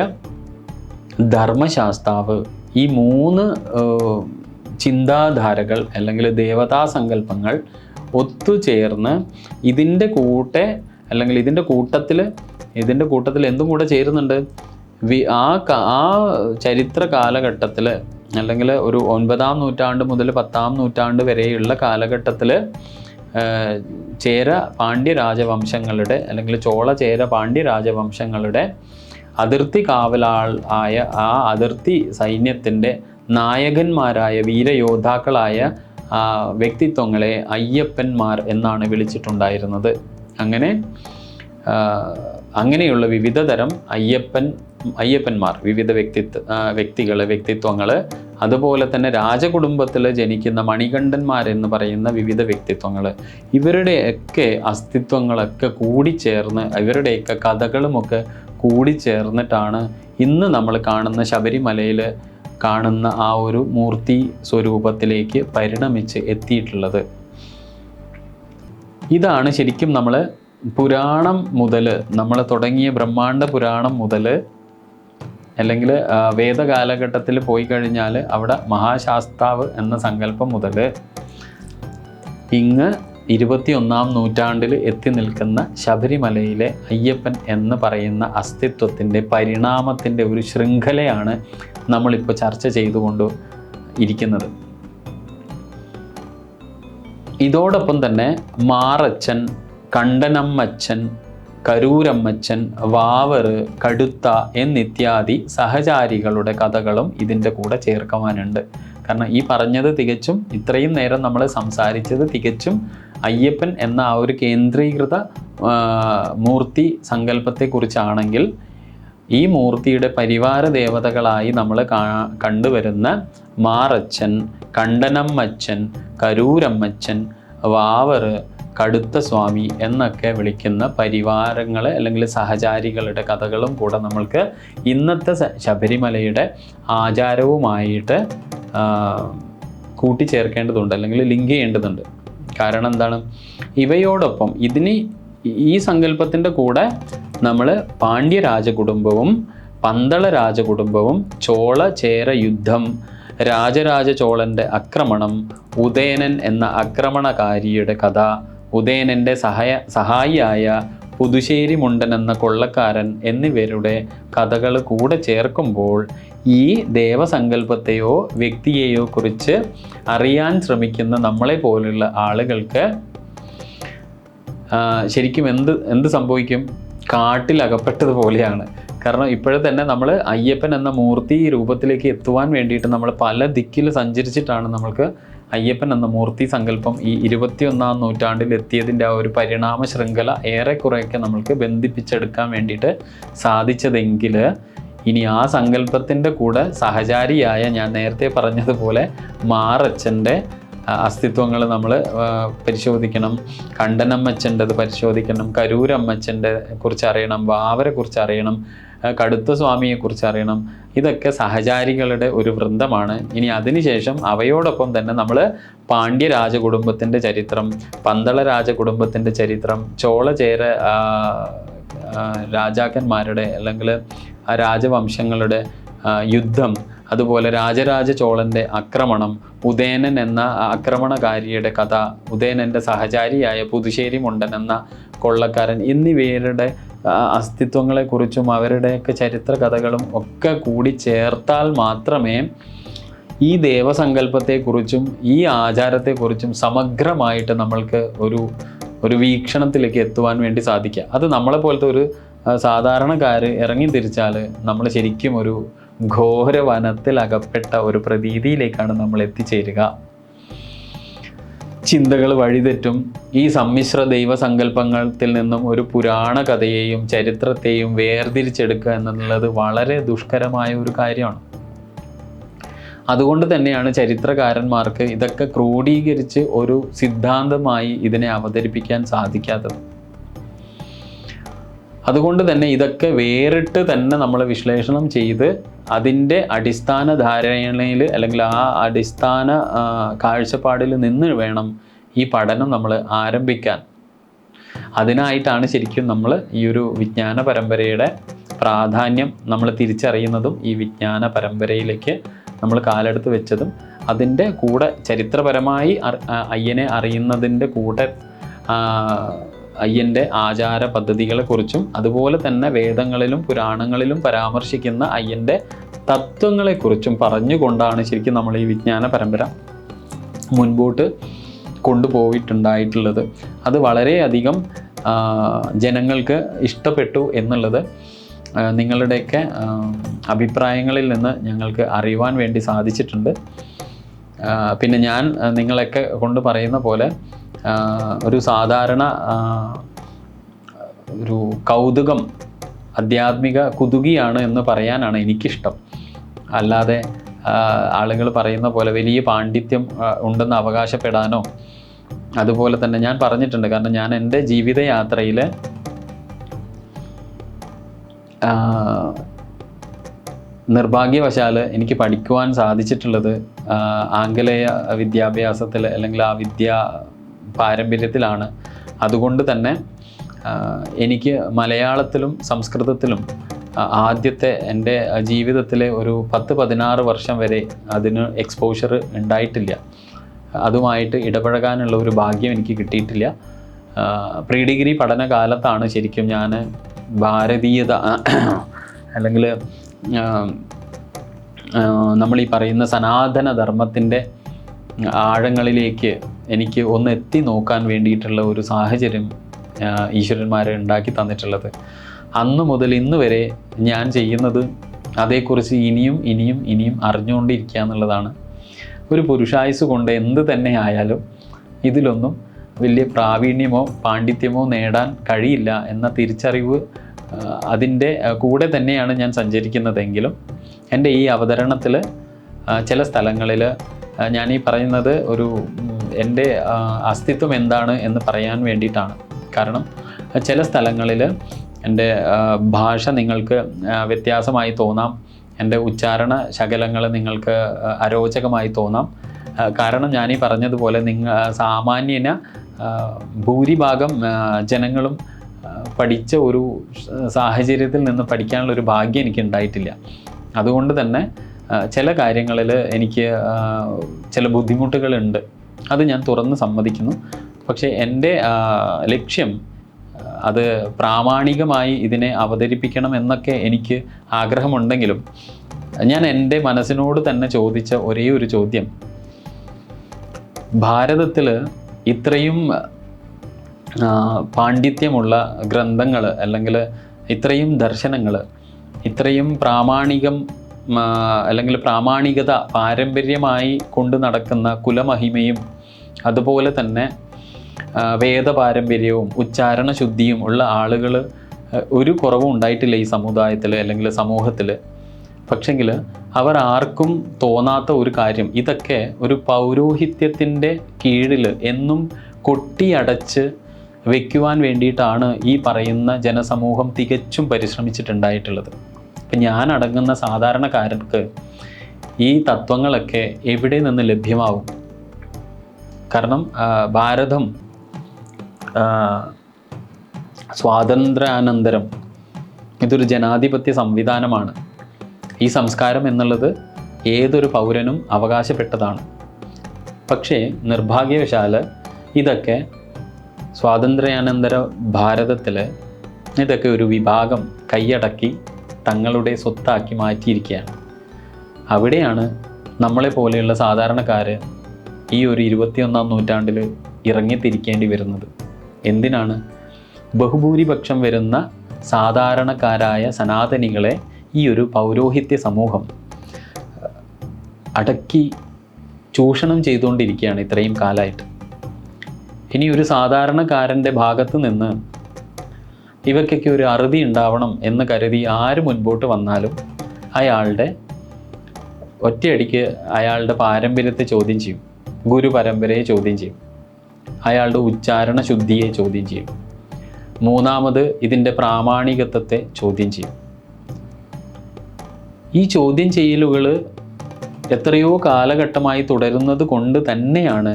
ധർമ്മശാസ്താവ്, ഈ 3 ചിന്താധാരകൾ അല്ലെങ്കിൽ ദേവതാ സങ്കല്പങ്ങൾ ഒത്തുചേർന്ന് ഇതിൻ്റെ കൂട്ടത്തിൽ എന്തും കൂടെ ചേരുന്നുണ്ട്. ആ ചരിത്ര കാലഘട്ടത്തിൽ അല്ലെങ്കിൽ ഒരു 9-ാം നൂറ്റാണ്ട് മുതൽ 10-ാം നൂറ്റാണ്ട് വരെയുള്ള കാലഘട്ടത്തിൽ ചേര പാണ്ഡ്യ രാജവംശങ്ങളുടെ അല്ലെങ്കിൽ ചോള ചേര പാണ്ഡ്യ രാജവംശങ്ങളുടെ അതിർത്തി കാവലാൾ ആയ ആ അതിർത്തി സൈന്യത്തിൻ്റെ നായകന്മാരായ വീരയോദ്ധാക്കളായ വ്യക്തിത്വങ്ങളെ അയ്യപ്പന്മാർ എന്നാണ് വിളിച്ചിട്ടുണ്ടായിരുന്നത്. അങ്ങനെയുള്ള വിവിധ തരം അയ്യപ്പന്മാർ, വിവിധ വ്യക്തിത്വങ്ങൾ, അതുപോലെ തന്നെ രാജകുടുംബത്തിൽ ജനിക്കുന്ന മണികണ്ഠന്മാരെന്ന് പറയുന്ന വിവിധ വ്യക്തിത്വങ്ങൾ, ഇവരുടെയൊക്കെ അസ്തിത്വങ്ങളൊക്കെ കൂടിച്ചേർന്ന് ഇവരുടെയൊക്കെ കഥകളുമൊക്കെ കൂടിച്ചേർന്നിട്ടാണ് ഇന്ന് നമ്മൾ കാണുന്ന ശബരിമലയിൽ കാണുന്ന ആ ഒരു മൂർത്തി സ്വരൂപത്തിലേക്ക് പരിണമിച്ച് എത്തിയിട്ടുള്ളത്. ഇതാണ് ശരിക്കും നമ്മൾ പുരാണം മുതൽ, നമ്മൾ തുടങ്ങിയ ബ്രഹ്മാണ്ഡ പുരാണം മുതൽ അല്ലെങ്കിൽ വേദകാലഘട്ടത്തിൽ പോയി കഴിഞ്ഞാൽ അവിടെ മഹാശാസ്താവ് എന്ന സങ്കല്പം മുതൽ ഇങ്ങ് 21-ാം നൂറ്റാണ്ടിൽ എത്തി നിൽക്കുന്ന ശബരിമലയിലെ അയ്യപ്പൻ എന്ന് പറയുന്ന അസ്തിത്വത്തിൻ്റെ പരിണാമത്തിൻ്റെ ഒരു ശൃംഖലയാണ് നമ്മളിപ്പോൾ ചർച്ച ചെയ്തുകൊണ്ട് ഇരിക്കുന്നത്. ഇതോടൊപ്പം തന്നെ മാറച്ചൻ, കണ്ടനമ്മച്ചൻ, കരൂരമ്മച്ചൻ, വാവറ്, കടുത്ത എന്നിത്യാദി സഹചാരികളുടെ കഥകളും ഇതിൻ്റെ കൂടെ ചേർക്കുവാനുണ്ട്. കാരണം ഈ പറഞ്ഞത് തികച്ചും, ഇത്രയും നേരം നമ്മൾ സംസാരിച്ചത് തികച്ചും അയ്യപ്പൻ എന്ന ആ ഒരു കേന്ദ്രീകൃത മൂർത്തി സങ്കല്പത്തെക്കുറിച്ചാണെങ്കിൽ ഈ മൂർത്തിയുടെ പരിവാര ദേവതകളായി നമ്മൾ കണ്ടുവരുന്ന മാറച്ചൻ, കണ്ടനമ്മച്ചൻ, കരൂരമ്മച്ചൻ, വാവറ്, കടുത്ത സ്വാമി എന്നൊക്കെ വിളിക്കുന്ന പരിവാരങ്ങൾ അല്ലെങ്കിൽ സഹചാരികളുടെ കഥകളും കൂടെ നമ്മൾക്ക് ഇന്നത്തെ ശബരിമലയുടെ ആചാരവുമായിട്ട് കൂട്ടിച്ചേർക്കേണ്ടതുണ്ട്, അല്ലെങ്കിൽ ലിങ്ക് ചെയ്യേണ്ടതുണ്ട്. കാരണം എന്താണ്, ഇവയോടൊപ്പം ഈ സങ്കല്പത്തിൻ്റെ കൂടെ നമ്മൾ പാണ്ഡ്യ രാജകുടുംബവും പന്തള രാജകുടുംബവും ചോള ചേര യുദ്ധം, രാജരാജ ചോളൻ്റെ ആക്രമണം, ഉദയനൻ എന്ന ആക്രമണകാരിയുടെ കഥ, ഉദയനൻ്റെ സഹായിയായ പുതുശ്ശേരി മുണ്ടൻ എന്ന കൊള്ളക്കാരൻ എന്നിവരുടെ കഥകൾ കൂടെ ചേർക്കുമ്പോൾ ഈ ദേവസങ്കല്പത്തെയോ വ്യക്തിയെയോ കുറിച്ച് അറിയാൻ ശ്രമിക്കുന്ന നമ്മളെ പോലുള്ള ആളുകൾക്ക് ശരിക്കും എന്ത് സംഭവിക്കും? കാട്ടിലകപ്പെട്ടതുപോലെയാണ്. കാരണം ഇപ്പോഴെ തന്നെ നമ്മൾ അയ്യപ്പൻ എന്ന മൂർത്തി രൂപത്തിലേക്ക് എത്തുവാൻ വേണ്ടിയിട്ട് നമ്മൾ പല ദിക്കിൽ സഞ്ചരിച്ചിട്ടാണ് നമ്മൾക്ക് അയ്യപ്പൻ എന്ന മൂർത്തി സങ്കല്പം ഈ 21-ാം നൂറ്റാണ്ടിൽ എത്തിയതിൻ്റെ ആ ഒരു പരിണാമ ശൃംഖല ഏറെക്കുറെയൊക്കെ നമ്മൾക്ക് ബന്ധിപ്പിച്ചെടുക്കാൻ വേണ്ടിയിട്ട് സാധിച്ചതെങ്കിൽ, ഇനി ആ സങ്കല്പത്തിൻ്റെ കൂടെ സഹചാരിയായ ഞാൻ നേരത്തെ പറഞ്ഞതുപോലെ മാറച്ചൻ്റെ അസ്തിത്വങ്ങൾ നമ്മൾ പരിശോധിക്കണം, കണ്ടനമ്മച്ചൻ്റെത് പരിശോധിക്കണം, കരൂരമ്മച്ചൻ്റെ കുറിച്ച് അറിയണം, വാവരെ കുറിച്ച് അറിയണം, കടുത്ത സ്വാമിയെക്കുറിച്ച് അറിയണം. ഇതൊക്കെ സഹചാരികളുടെ ഒരു വൃന്ദമാണ്. ഇനി അതിനുശേഷം അവയോടൊപ്പം തന്നെ നമ്മൾ പാണ്ഡ്യ രാജകുടുംബത്തിൻ്റെ ചരിത്രം, പന്തള രാജകുടുംബത്തിൻ്റെ ചരിത്രം, ചോളചേര രാജാക്കന്മാരുടെ അല്ലെങ്കിൽ രാജവംശങ്ങളുടെ യുദ്ധം, അതുപോലെ രാജരാജ ചോളൻ്റെ ആക്രമണം, ഉദയനൻ എന്ന ആക്രമണകാരിയുടെ കഥ, ഉദയനൻ്റെ സഹചാരിയായ പുതുശ്ശേരി മുണ്ടൻ എന്ന കൊള്ളക്കാരൻ എന്നിവരുടെ അസ്തിത്വങ്ങളെക്കുറിച്ചും അവരുടെയൊക്കെ ചരിത്ര കഥകളും ഒക്കെ കൂടി ചേർത്താൽ മാത്രമേ ഈ ദേവസങ്കല്പത്തെക്കുറിച്ചും ഈ ആചാരത്തെക്കുറിച്ചും സമഗ്രമായിട്ട് നമ്മൾക്ക് ഒരു വീക്ഷണത്തിലേക്ക് എത്തുവാൻ വേണ്ടി സാധിക്കുക. അത് നമ്മളെ പോലത്തെ ഒരു സാധാരണക്കാർ ഇറങ്ങി തിരിച്ചാൽ നമ്മൾ ശരിക്കും ഒരു ഘോര വനത്തിൽ അകപ്പെട്ട ഒരു പ്രതീതിയിലേക്കാണ് നമ്മൾ എത്തിച്ചേരുക. ചിന്തകൾ വഴിതെറ്റും. ഈ സമ്മിശ്ര ദൈവസങ്കല്പത്തിൽ നിന്നും ഒരു പുരാണ കഥയെയും ചരിത്രത്തെയും വേർതിരിച്ചെടുക്കുക എന്നുള്ളത് വളരെ ദുഷ്കരമായ ഒരു കാര്യമാണ്. അതുകൊണ്ട് തന്നെയാണ് ചരിത്രകാരന്മാർക്ക് ഇതൊക്കെ ക്രോഡീകരിച്ച് ഒരു സിദ്ധാന്തമായി ഇതിനെ അവതരിപ്പിക്കാൻ സാധിക്കാത്തത്. അതുകൊണ്ട് തന്നെ ഇതൊക്കെ വേറിട്ട് തന്നെ നമ്മൾ വിശ്ലേഷണം ചെയ്ത് അതിൻ്റെ അടിസ്ഥാന ധാരണയിൽ അല്ലെങ്കിൽ ആ അടിസ്ഥാന കാഴ്ചപ്പാടിൽ നിന്ന് വേണം ഈ പഠനം നമ്മൾ ആരംഭിക്കാൻ. അതിനായിട്ടാണ് ശരിക്കും നമ്മൾ ഈ ഒരു വിജ്ഞാന പരമ്പരയുടെ പ്രാധാന്യം നമ്മൾ തിരിച്ചറിയുന്നതും ഈ വിജ്ഞാന പരമ്പരയിലേക്ക് നമ്മൾ കാലെടുത്ത് വെച്ചതും. അതിൻ്റെ കൂടെ ചരിത്രപരമായി അയ്യനെ അറിയുന്നതിൻ്റെ കൂടെ അയ്യൻ്റെ ആചാര പദ്ധതികളെക്കുറിച്ചും അതുപോലെ തന്നെ വേദങ്ങളിലും പുരാണങ്ങളിലും പരാമർശിക്കുന്ന അയ്യൻ്റെ തത്വങ്ങളെക്കുറിച്ചും പറഞ്ഞുകൊണ്ടാണ് ശരിക്കും നമ്മൾ ഈ വിജ്ഞാന പരമ്പര മുൻപോട്ട് കൊണ്ടുപോയിട്ടുണ്ടായിട്ടുള്ളത്. അത് വളരെയധികം ജനങ്ങൾക്ക് ഇഷ്ടപ്പെട്ടു എന്നുള്ളത് നിങ്ങളുടെയൊക്കെ അഭിപ്രായങ്ങളിൽ നിന്ന് ഞങ്ങൾക്ക് അറിയുവാൻ വേണ്ടി സാധിച്ചിട്ടുണ്ട്. പിന്നെ ഞാൻ നിങ്ങളൊക്കെ കൊണ്ട് പറയുന്ന പോലെ ഒരു സാധാരണ ഒരു കൗതുകം, ആധ്യാത്മിക കുതുകിയാണ് എന്ന് പറയാനാണ് എനിക്കിഷ്ടം. അല്ലാതെ ആളുകൾ പറയുന്ന പോലെ വലിയ പാണ്ഡിത്യം ഉണ്ടെന്ന് അവകാശപ്പെടാനോ. അതുപോലെ തന്നെ ഞാൻ പറഞ്ഞിട്ടുണ്ട്, കാരണം ഞാൻ എൻ്റെ ജീവിതയാത്രയിൽ നിർഭാഗ്യവശാൽ എനിക്ക് പഠിക്കുവാൻ സാധിച്ചിട്ടുള്ളത് ആംഗലേയ വിദ്യാഭ്യാസത്തിൽ അല്ലെങ്കിൽ ആ പാരമ്പര്യത്തിലാണ്. അതുകൊണ്ട് തന്നെ എനിക്ക് മലയാളത്തിലും സംസ്കൃതത്തിലും ആദ്യത്തെ എൻ്റെ ജീവിതത്തിലെ ഒരു 10-16 വർഷം വരെ അതിന് എക്സ്പോഷർ ഉണ്ടായിട്ടില്ല. അതുമായിട്ട് ഇടപഴകാനുള്ള ഒരു ഭാഗ്യം എനിക്ക് കിട്ടിയിട്ടില്ല. പ്രീ ഡിഗ്രി പഠനകാലത്താണ് ശരിക്കും ഞാൻ ഭാരതീയത അല്ലെങ്കിൽ നമ്മൾ ഈ പറയുന്ന സനാതന ധർമ്മത്തിൻ്റെ ആഴങ്ങളിലേക്ക് എനിക്ക് ഒന്ന് എത്തി നോക്കാൻ വേണ്ടിയിട്ടുള്ള ഒരു സാഹചര്യം ഈശ്വരന്മാരെ ഉണ്ടാക്കി തന്നിട്ടുള്ളത്. അന്ന് മുതൽ ഇന്ന് വരെ ഞാൻ ചെയ്യുന്നത് അതേക്കുറിച്ച് ഇനിയും അറിഞ്ഞുകൊണ്ടിരിക്കുക എന്നുള്ളതാണ്. ഒരു പുരുഷായുസ് കൊണ്ട് എന്ത് തന്നെ ആയാലും ഇതിലൊന്നും വലിയ പ്രാവീണ്യമോ പാണ്ഡിത്യമോ നേടാൻ കഴിയില്ല എന്ന തിരിച്ചറിവ് അതിൻ്റെ കൂടെ തന്നെയാണ് ഞാൻ സഞ്ചരിക്കുന്നതെങ്കിലും എൻ്റെ ഈ അവതരണത്തിൽ ചില സ്ഥലങ്ങളിൽ ഞാൻ ഈ പറയുന്നത് ഒരു എൻ്റെ അസ്തിത്വം എന്താണ് എന്ന് പറയാൻ വേണ്ടിയിട്ടാണ്. കാരണം ചില സ്ഥലങ്ങളിൽ എൻ്റെ ഭാഷ നിങ്ങൾക്ക് വ്യത്യാസമായി തോന്നാം, എൻ്റെ ഉച്ചാരണ ശകലങ്ങൾ നിങ്ങൾക്ക് അരോചകമായി തോന്നാം. കാരണം ഞാനീ പറഞ്ഞതുപോലെ സാമാന്യന ഭൂരിഭാഗം ജനങ്ങളും പഠിച്ച ഒരു സാഹചര്യത്തിൽ നിന്ന് പഠിക്കാനുള്ള ഒരു ഭാഗ്യം എനിക്ക് ഉണ്ടായിട്ടില്ല. അതുകൊണ്ട് തന്നെ ചില കാര്യങ്ങളിൽ എനിക്ക് ചില ബുദ്ധിമുട്ടുകളുണ്ട്, അത് ഞാൻ തുറന്ന് സമ്മതിക്കുന്നു. പക്ഷേ എൻ്റെ ലക്ഷ്യം അത് പ്രാമാണികമായി ഇതിനെ അവതരിപ്പിക്കണം എന്നൊക്കെ എനിക്ക് ആഗ്രഹമുണ്ടെങ്കിലും ഞാൻ എൻ്റെ മനസ്സിനോട് തന്നെ ചോദിച്ച ഒരേ ഒരു ചോദ്യം, ഭാരതത്തിൽ ഇത്രയും പാണ്ഡിത്യമുള്ള ഗ്രന്ഥങ്ങൾ അല്ലെങ്കിൽ ഇത്രയും ദർശനങ്ങൾ, ഇത്രയും അല്ലെങ്കിൽ പ്രാമാണികത പാരമ്പര്യമായി കൊണ്ട് നടക്കുന്ന കുലമഹിമയും അതുപോലെ തന്നെ വേദപാരമ്പര്യവും ഉച്ചാരണ ശുദ്ധിയും ഉള്ള ആളുകൾ ഒരു കുറവും ഉണ്ടായിട്ടില്ല ഈ സമുദായത്തിൽ അല്ലെങ്കിൽ സമൂഹത്തിൽ. പക്ഷെങ്കിൽ അവർ ആർക്കും തോന്നാത്ത ഒരു കാര്യം, ഇതൊക്കെ ഒരു പൗരോഹിത്യത്തിൻ്റെ കീഴിൽ എന്നും കൊട്ടിയടച്ച് വയ്ക്കുവാൻ വേണ്ടിയിട്ടാണ് ഈ പറയുന്ന ജനസമൂഹം തികച്ചും പരിശ്രമിച്ചിട്ടുണ്ടായിട്ടുള്ളത്. ഇപ്പം ഞാൻ അടങ്ങുന്ന സാധാരണക്കാർക്ക് ഈ തത്വങ്ങളൊക്കെ എവിടെ നിന്ന് ലഭ്യമാവും? കാരണം ഭാരതം സ്വാതന്ത്ര്യാനന്തരം ഇതൊരു ജനാധിപത്യ സംവിധാനമാണ്. ഈ സംസ്കാരം എന്നുള്ളത് ഏതൊരു പൗരനും അവകാശപ്പെട്ടതാണ്. പക്ഷേ നിർഭാഗ്യവശാൽ ഇതൊക്കെ സ്വാതന്ത്ര്യാനന്തര ഭാരതത്തിൽ ഇതൊക്കെ ഒരു വിഭാഗം കൈയടക്കി തങ്ങളുടെ സ്വത്താക്കി മാറ്റിയിരിക്കുകയാണ്. അവിടെയാണ് നമ്മളെ പോലെയുള്ള സാധാരണക്കാർ ഈ ഒരു 21-ാം നൂറ്റാണ്ടിൽ ഇറങ്ങിത്തിരിക്കേണ്ടി വരുന്നത്. എന്തിനാണ്? ബഹുഭൂരിപക്ഷം വരുന്ന സാധാരണക്കാരായ സനാതനികളെ ഈ ഒരു പൗരോഹിത്യ സമൂഹം അടക്കി ചൂഷണം ചെയ്തുകൊണ്ടിരിക്കുകയാണ് ഇത്രയും കാലമായിട്ട്. ഇനി ഒരു സാധാരണക്കാരൻ്റെ ഭാഗത്ത് നിന്ന് ഇവയ്ക്കൊക്കെ ഒരു അറുതി ഉണ്ടാവണം എന്ന് കരുതി ആര് മുൻപോട്ട് വന്നാലും അയാളുടെ ഒറ്റയടിക്ക് അയാളുടെ പാരമ്പര്യത്തെ ചോദ്യം ചെയ്യും, ഗുരു പരമ്പരയെ ചോദ്യം ചെയ്യും, അയാളുടെ ഉച്ചാരണ ശുദ്ധിയെ ചോദ്യം ചെയ്യും, മൂന്നാമത് ഇതിൻ്റെ പ്രാമാണികത്വത്തെ ചോദ്യം ചെയ്യും. ഈ ചോദ്യം ചെയ്യലുകൾ എത്രയോ കാലഘട്ടമായി തുടരുന്നത് കൊണ്ട് തന്നെയാണ്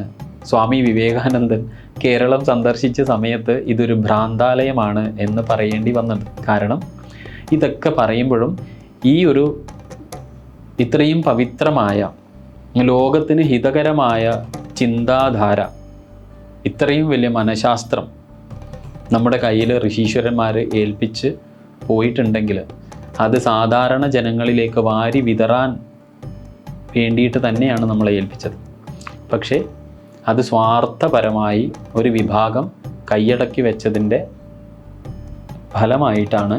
സ്വാമി വിവേകാനന്ദൻ കേരളം സന്ദർശിച്ച സമയത്ത് ഇതൊരു ഭ്രാന്താലയമാണ് എന്ന് പറയേണ്ടി വന്നത്. കാരണം ഇതൊക്കെ പറയുമ്പോഴും ഈ ഒരു ഇത്രയും പവിത്രമായ ലോകത്തിന് ഹിതകരമായ ചിന്താധാര, ഇത്രയും വലിയ മനഃശാസ്ത്രം നമ്മുടെ കയ്യിൽ ഋഷീശ്വരന്മാർ ഏൽപ്പിച്ച് പോയിട്ടുണ്ടെങ്കിൽ അത് സാധാരണ ജനങ്ങളിലേക്ക് വാരി വിതറാൻ വേണ്ടിയിട്ട് തന്നെയാണ് നമ്മളെ ഏൽപ്പിച്ചത്. പക്ഷേ അത് സ്വാർത്ഥപരമായി ഒരു വിഭാഗം കൈയടക്കി വെച്ചതിൻ്റെ ഫലമായിട്ടാണ്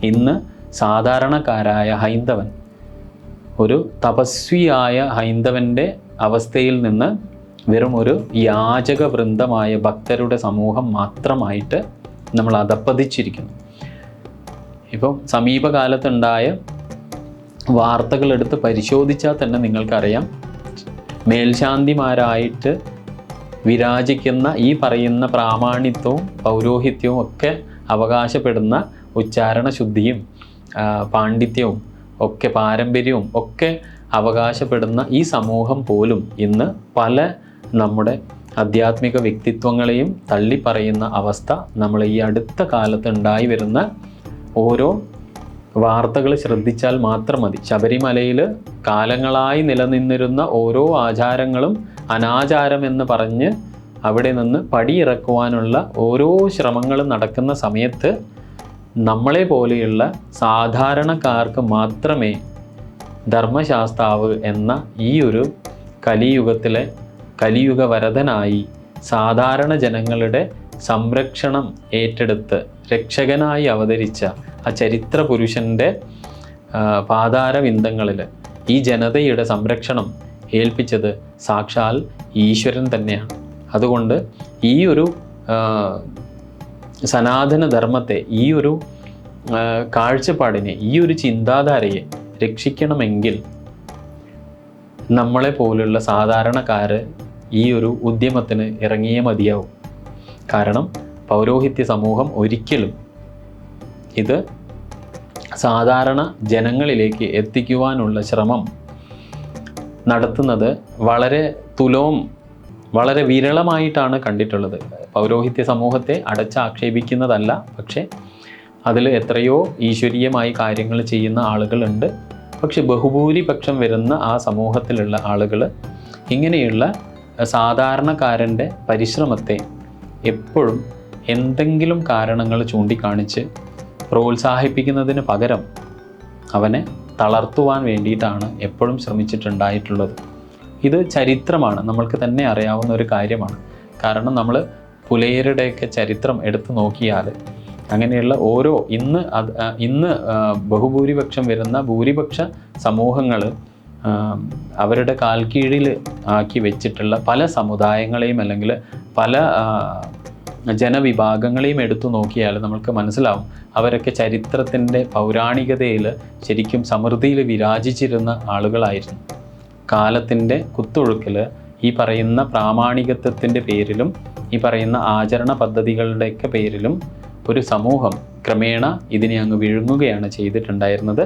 ഇന്ന് സാധാരണക്കാരായ ഹൈന്ദവൻ, ഒരു തപസ്വിയായ ഹൈന്ദവൻ്റെ അവസ്ഥയിൽ നിന്ന് വെറും ഒരു യാചക വൃന്ദമായ ഭക്തരുടെ സമൂഹം മാത്രമായിട്ട് നമ്മൾ അധപ്പതിച്ചിരിക്കുന്നു. ഇപ്പം സമീപകാലത്തുണ്ടായ വാർത്തകളെടുത്ത് പരിശോധിച്ചാൽ തന്നെ നിങ്ങൾക്കറിയാം, മേൽശാന്തിമാരായിട്ട് വിരാജിക്കുന്ന ഈ പറയുന്ന പ്രാമാണിത്വവും പൗരോഹിത്യവും ഒക്കെ അവകാശപ്പെടുന്ന ഉച്ചാരണ ശുദ്ധിയും പാണ്ഡിത്യവും ഒക്കെ പാരമ്പര്യവും ഒക്കെ അവകാശപ്പെടുന്ന ഈ സമൂഹം പോലും ഇന്ന് പല നമ്മുടെ ആധ്യാത്മിക വ്യക്തിത്വങ്ങളെയും തള്ളിപ്പറയുന്ന അവസ്ഥ നമ്മൾ ഈ അടുത്ത കാലത്ത് ഉണ്ടായി വരുന്ന ഓരോ വാർത്തകൾ ശ്രദ്ധിച്ചാൽ മാത്രം മതി. ശബരിമലയിൽ കാലങ്ങളായി നിലനിന്നിരുന്ന ഓരോ ആചാരങ്ങളും അനാചാരമെന്ന് പറഞ്ഞ് അവിടെ നിന്ന് പടിയിറക്കുവാനുള്ള ഓരോ ശ്രമങ്ങളും നടക്കുന്ന സമയത്ത് നമ്മളെ പോലെയുള്ള സാധാരണക്കാർക്ക് മാത്രമേ ധർമ്മശാസ്താവ് എന്ന ഈ ഒരു കലിയുഗത്തിലെ കലിയുഗ വരദനായി സാധാരണ ജനങ്ങളുടെ സംരക്ഷണം ഏറ്റെടുത്ത് രക്ഷകനായി അവതരിച്ച ആ ചരിത്ര പുരുഷൻ്റെ പാതാരവിന്ദങ്ങളിൽ ഈ ജനതയുടെ സംരക്ഷണം ഏൽപ്പിച്ചത് സാക്ഷാൽ ഈശ്വരൻ തന്നെയാണ്. അതുകൊണ്ട് ഈ ഒരു സനാതനധർമ്മത്തെ, ഈ ഒരു കാഴ്ചപ്പാടിനെ, ഈ ഒരു ചിന്താധാരയെ രക്ഷിക്കണമെങ്കിൽ നമ്മളെ പോലുള്ള സാധാരണക്കാർ ഈ ഒരു ഉദ്യമത്തിന് ഇറങ്ങിയേ മതിയാവും. കാരണം പൗരോഹിത്യ സമൂഹം ഒരിക്കലും ഇത് സാധാരണ ജനങ്ങളിലേക്ക് എത്തിക്കുവാനുള്ള ശ്രമം നടത്തുന്നത് വളരെ വിരളമായിട്ടാണ് കണ്ടിട്ടുള്ളത്. പൗരോഹിത്യ സമൂഹത്തെ അടച്ചാക്ഷേപിക്കുന്നതല്ല, പക്ഷേ അതിൽ എത്രയോ ഈശ്വരീയമായി കാര്യങ്ങൾ ചെയ്യുന്ന ആളുകളുണ്ട്. പക്ഷെ ബഹുഭൂരിപക്ഷം വരുന്ന ആ സമൂഹത്തിലുള്ള ആളുകൾ ഇങ്ങനെയുള്ള സാധാരണക്കാരൻ്റെ പരിശ്രമത്തെ എപ്പോഴും എന്തെങ്കിലും കാരണങ്ങൾ ചൂണ്ടിക്കാണിച്ച് പ്രോത്സാഹിപ്പിക്കുന്നതിന് പകരം അവനെ തളർത്തുവാൻ വേണ്ടിയിട്ടാണ് എപ്പോഴും ശ്രമിച്ചിട്ടുണ്ടായിട്ടുള്ളത്. ഇത് ചരിത്രമാണ്, നമ്മൾക്ക് തന്നെ അറിയാവുന്ന ഒരു കാര്യമാണ്. കാരണം നമ്മൾ പുലയരുടെയൊക്കെ ചരിത്രം എടുത്തു നോക്കിയാൽ അങ്ങനെയുള്ള ഇന്ന് ബഹുഭൂരിപക്ഷം വരുന്ന ഭൂരിപക്ഷ സമൂഹങ്ങൾ അവരുടെ കാൽക്കീഴിൽ ആക്കി വെച്ചിട്ടുള്ള പല സമുദായങ്ങളെയും അല്ലെങ്കിൽ പല ജനവിഭാഗങ്ങളെയും എടുത്തു നോക്കിയാൽ നമുക്ക് മനസ്സിലാവും അവരൊക്കെ ചരിത്രത്തിൻ്റെ പൗരാണികതയിൽ ശരിക്കും സമൃദ്ധിയിൽ വിരാജിച്ചിരുന്ന ആളുകളായിരുന്നു. കാലത്തിൻ്റെ കുത്തൊഴുക്കിൽ ഈ പറയുന്ന പ്രാമാണികത്വത്തിൻ്റെ പേരിലും ഈ പറയുന്ന ആചരണ പദ്ധതികളുടെയൊക്കെ പേരിലും ഒരു സമൂഹം ക്രമേണ ഇതിനെ അങ്ങ് വിഴുങ്ങുകയാണ് ചെയ്തിട്ടുണ്ടായിരുന്നത്.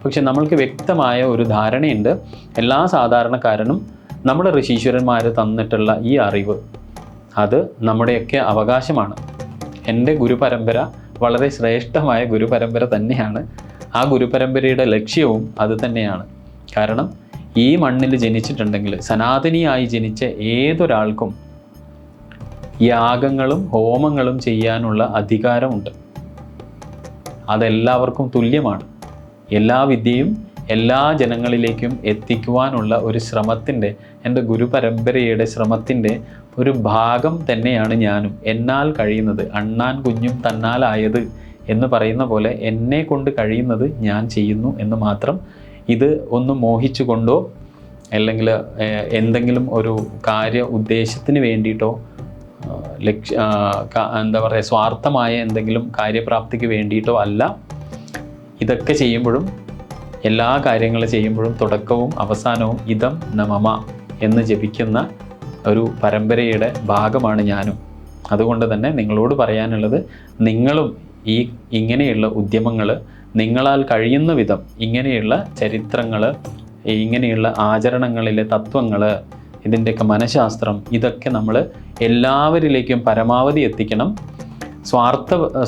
പക്ഷെ നമ്മൾക്ക് വ്യക്തമായ ഒരു ധാരണയുണ്ട്, എല്ലാ സാധാരണക്കാരനും നമ്മുടെ ഋഷീശ്വരന്മാർ തന്നിട്ടുള്ള ഈ അറിവ് അത് നമ്മുടെയൊക്കെ അവകാശമാണ്. എൻ്റെ ഗുരുപരമ്പര വളരെ ശ്രേഷ്ഠമായ ഗുരുപരമ്പര തന്നെയാണ്. ആ ഗുരുപരമ്പരയുടെ ലക്ഷ്യവും അത് തന്നെയാണ്. കാരണം ഈ മണ്ണിൽ ജനിച്ചിട്ടുണ്ടെങ്കിൽ സനാതനിയായി ജനിച്ച ഏതൊരാൾക്കും യാഗങ്ങളും ഹോമങ്ങളും ചെയ്യാനുള്ള അധികാരമുണ്ട്. അതെല്ലാവർക്കും തുല്യമാണ്. എല്ലാ വിദ്യയും എല്ലാ ജനങ്ങളിലേക്കും എത്തിക്കുവാനുള്ള ഒരു ശ്രമത്തിൻ്റെ, എൻ്റെ ഗുരുപരമ്പരയുടെ ശ്രമത്തിൻ്റെ ഒരു ഭാഗം തന്നെയാണ് ഞാനും. എന്നാൽ കഴിയുന്നത് അണ്ണാൻ കുഞ്ഞും തന്നാലായത് എന്ന് പറയുന്ന പോലെ എന്നെ കൊണ്ട് കഴിയുന്നത് ഞാൻ ചെയ്യുന്നു എന്ന് മാത്രം. ഇത് ഒന്ന് മോഹിച്ചുകൊണ്ടോ അല്ലെങ്കിൽ എന്തെങ്കിലും ഒരു ഉദ്ദേശത്തിന് വേണ്ടിയിട്ടോ സ്വാർത്ഥമായ എന്തെങ്കിലും കാര്യപ്രാപ്തിക്ക് വേണ്ടിയിട്ടോ അല്ല. ഇതൊക്കെ ചെയ്യുമ്പോഴും എല്ലാ കാര്യങ്ങളും ചെയ്യുമ്പോഴും തുടക്കവും അവസാനവും ഇദം ന മമ എന്ന് ജപിക്കുന്ന ഒരു പരമ്പരയുടെ ഭാഗമാണ് ഞാനും. അതുകൊണ്ട് തന്നെ നിങ്ങളോട് പറയാനുള്ളത്, നിങ്ങളും ഇങ്ങനെയുള്ള ഉദ്യമങ്ങൾ നിങ്ങളാൽ കഴിയുന്ന വിധം ഇങ്ങനെയുള്ള ചരിത്രങ്ങൾ, ഇങ്ങനെയുള്ള ആചരണങ്ങളിലെ തത്വങ്ങൾ, ഇതിൻ്റെയൊക്കെ മനഃശാസ്ത്രം, ഇതൊക്കെ നമ്മൾ എല്ലാവരിലേക്കും പരമാവധി എത്തിക്കണം.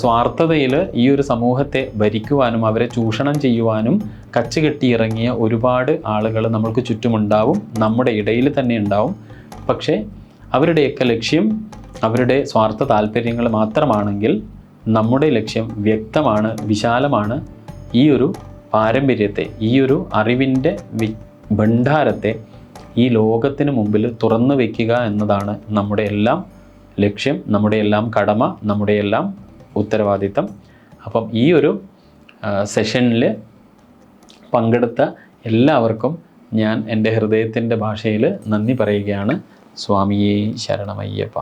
സ്വാർത്ഥതയിൽ ഈ ഒരു സമൂഹത്തെ ഭരിക്കുവാനും അവരെ ചൂഷണം ചെയ്യുവാനും കച്ചുകെട്ടിയിറങ്ങിയ ഒരുപാട് ആളുകൾ നമ്മൾക്ക് ചുറ്റുമുണ്ടാവും, നമ്മുടെ ഇടയിൽ തന്നെ ഉണ്ടാവും. പക്ഷേ അവരുടെയൊക്കെ ലക്ഷ്യം അവരുടെ സ്വാർത്ഥ താല്പര്യങ്ങൾ മാത്രമാണെങ്കിൽ നമ്മുടെ ലക്ഷ്യം വ്യക്തമാണ്, വിശാലമാണ്. ഈ ഒരു പാരമ്പര്യത്തെ, ഈ ഒരു അറിവിൻ്റെ ഭണ്ഡാരത്തെ ഈ ലോകത്തിന് മുമ്പിൽ തുറന്നു വയ്ക്കുക എന്നതാണ് നമ്മുടെ എല്ലാം ലക്ഷ്യം, നമ്മുടെ എല്ലാം കടമ, നമ്മുടെ എല്ലാം ഉത്തരവാദിത്തം. അപ്പം ഈ ഒരു സെഷനിൽ പങ്കെടുത്ത എല്ലാവർക്കും ഞാൻ എൻ്റെ ഹൃദയത്തിൻ്റെ ഭാഷയിൽ നന്ദി പറയുകയാണ്. സ്വാമിയേ ശരണമയ്യപ്പ.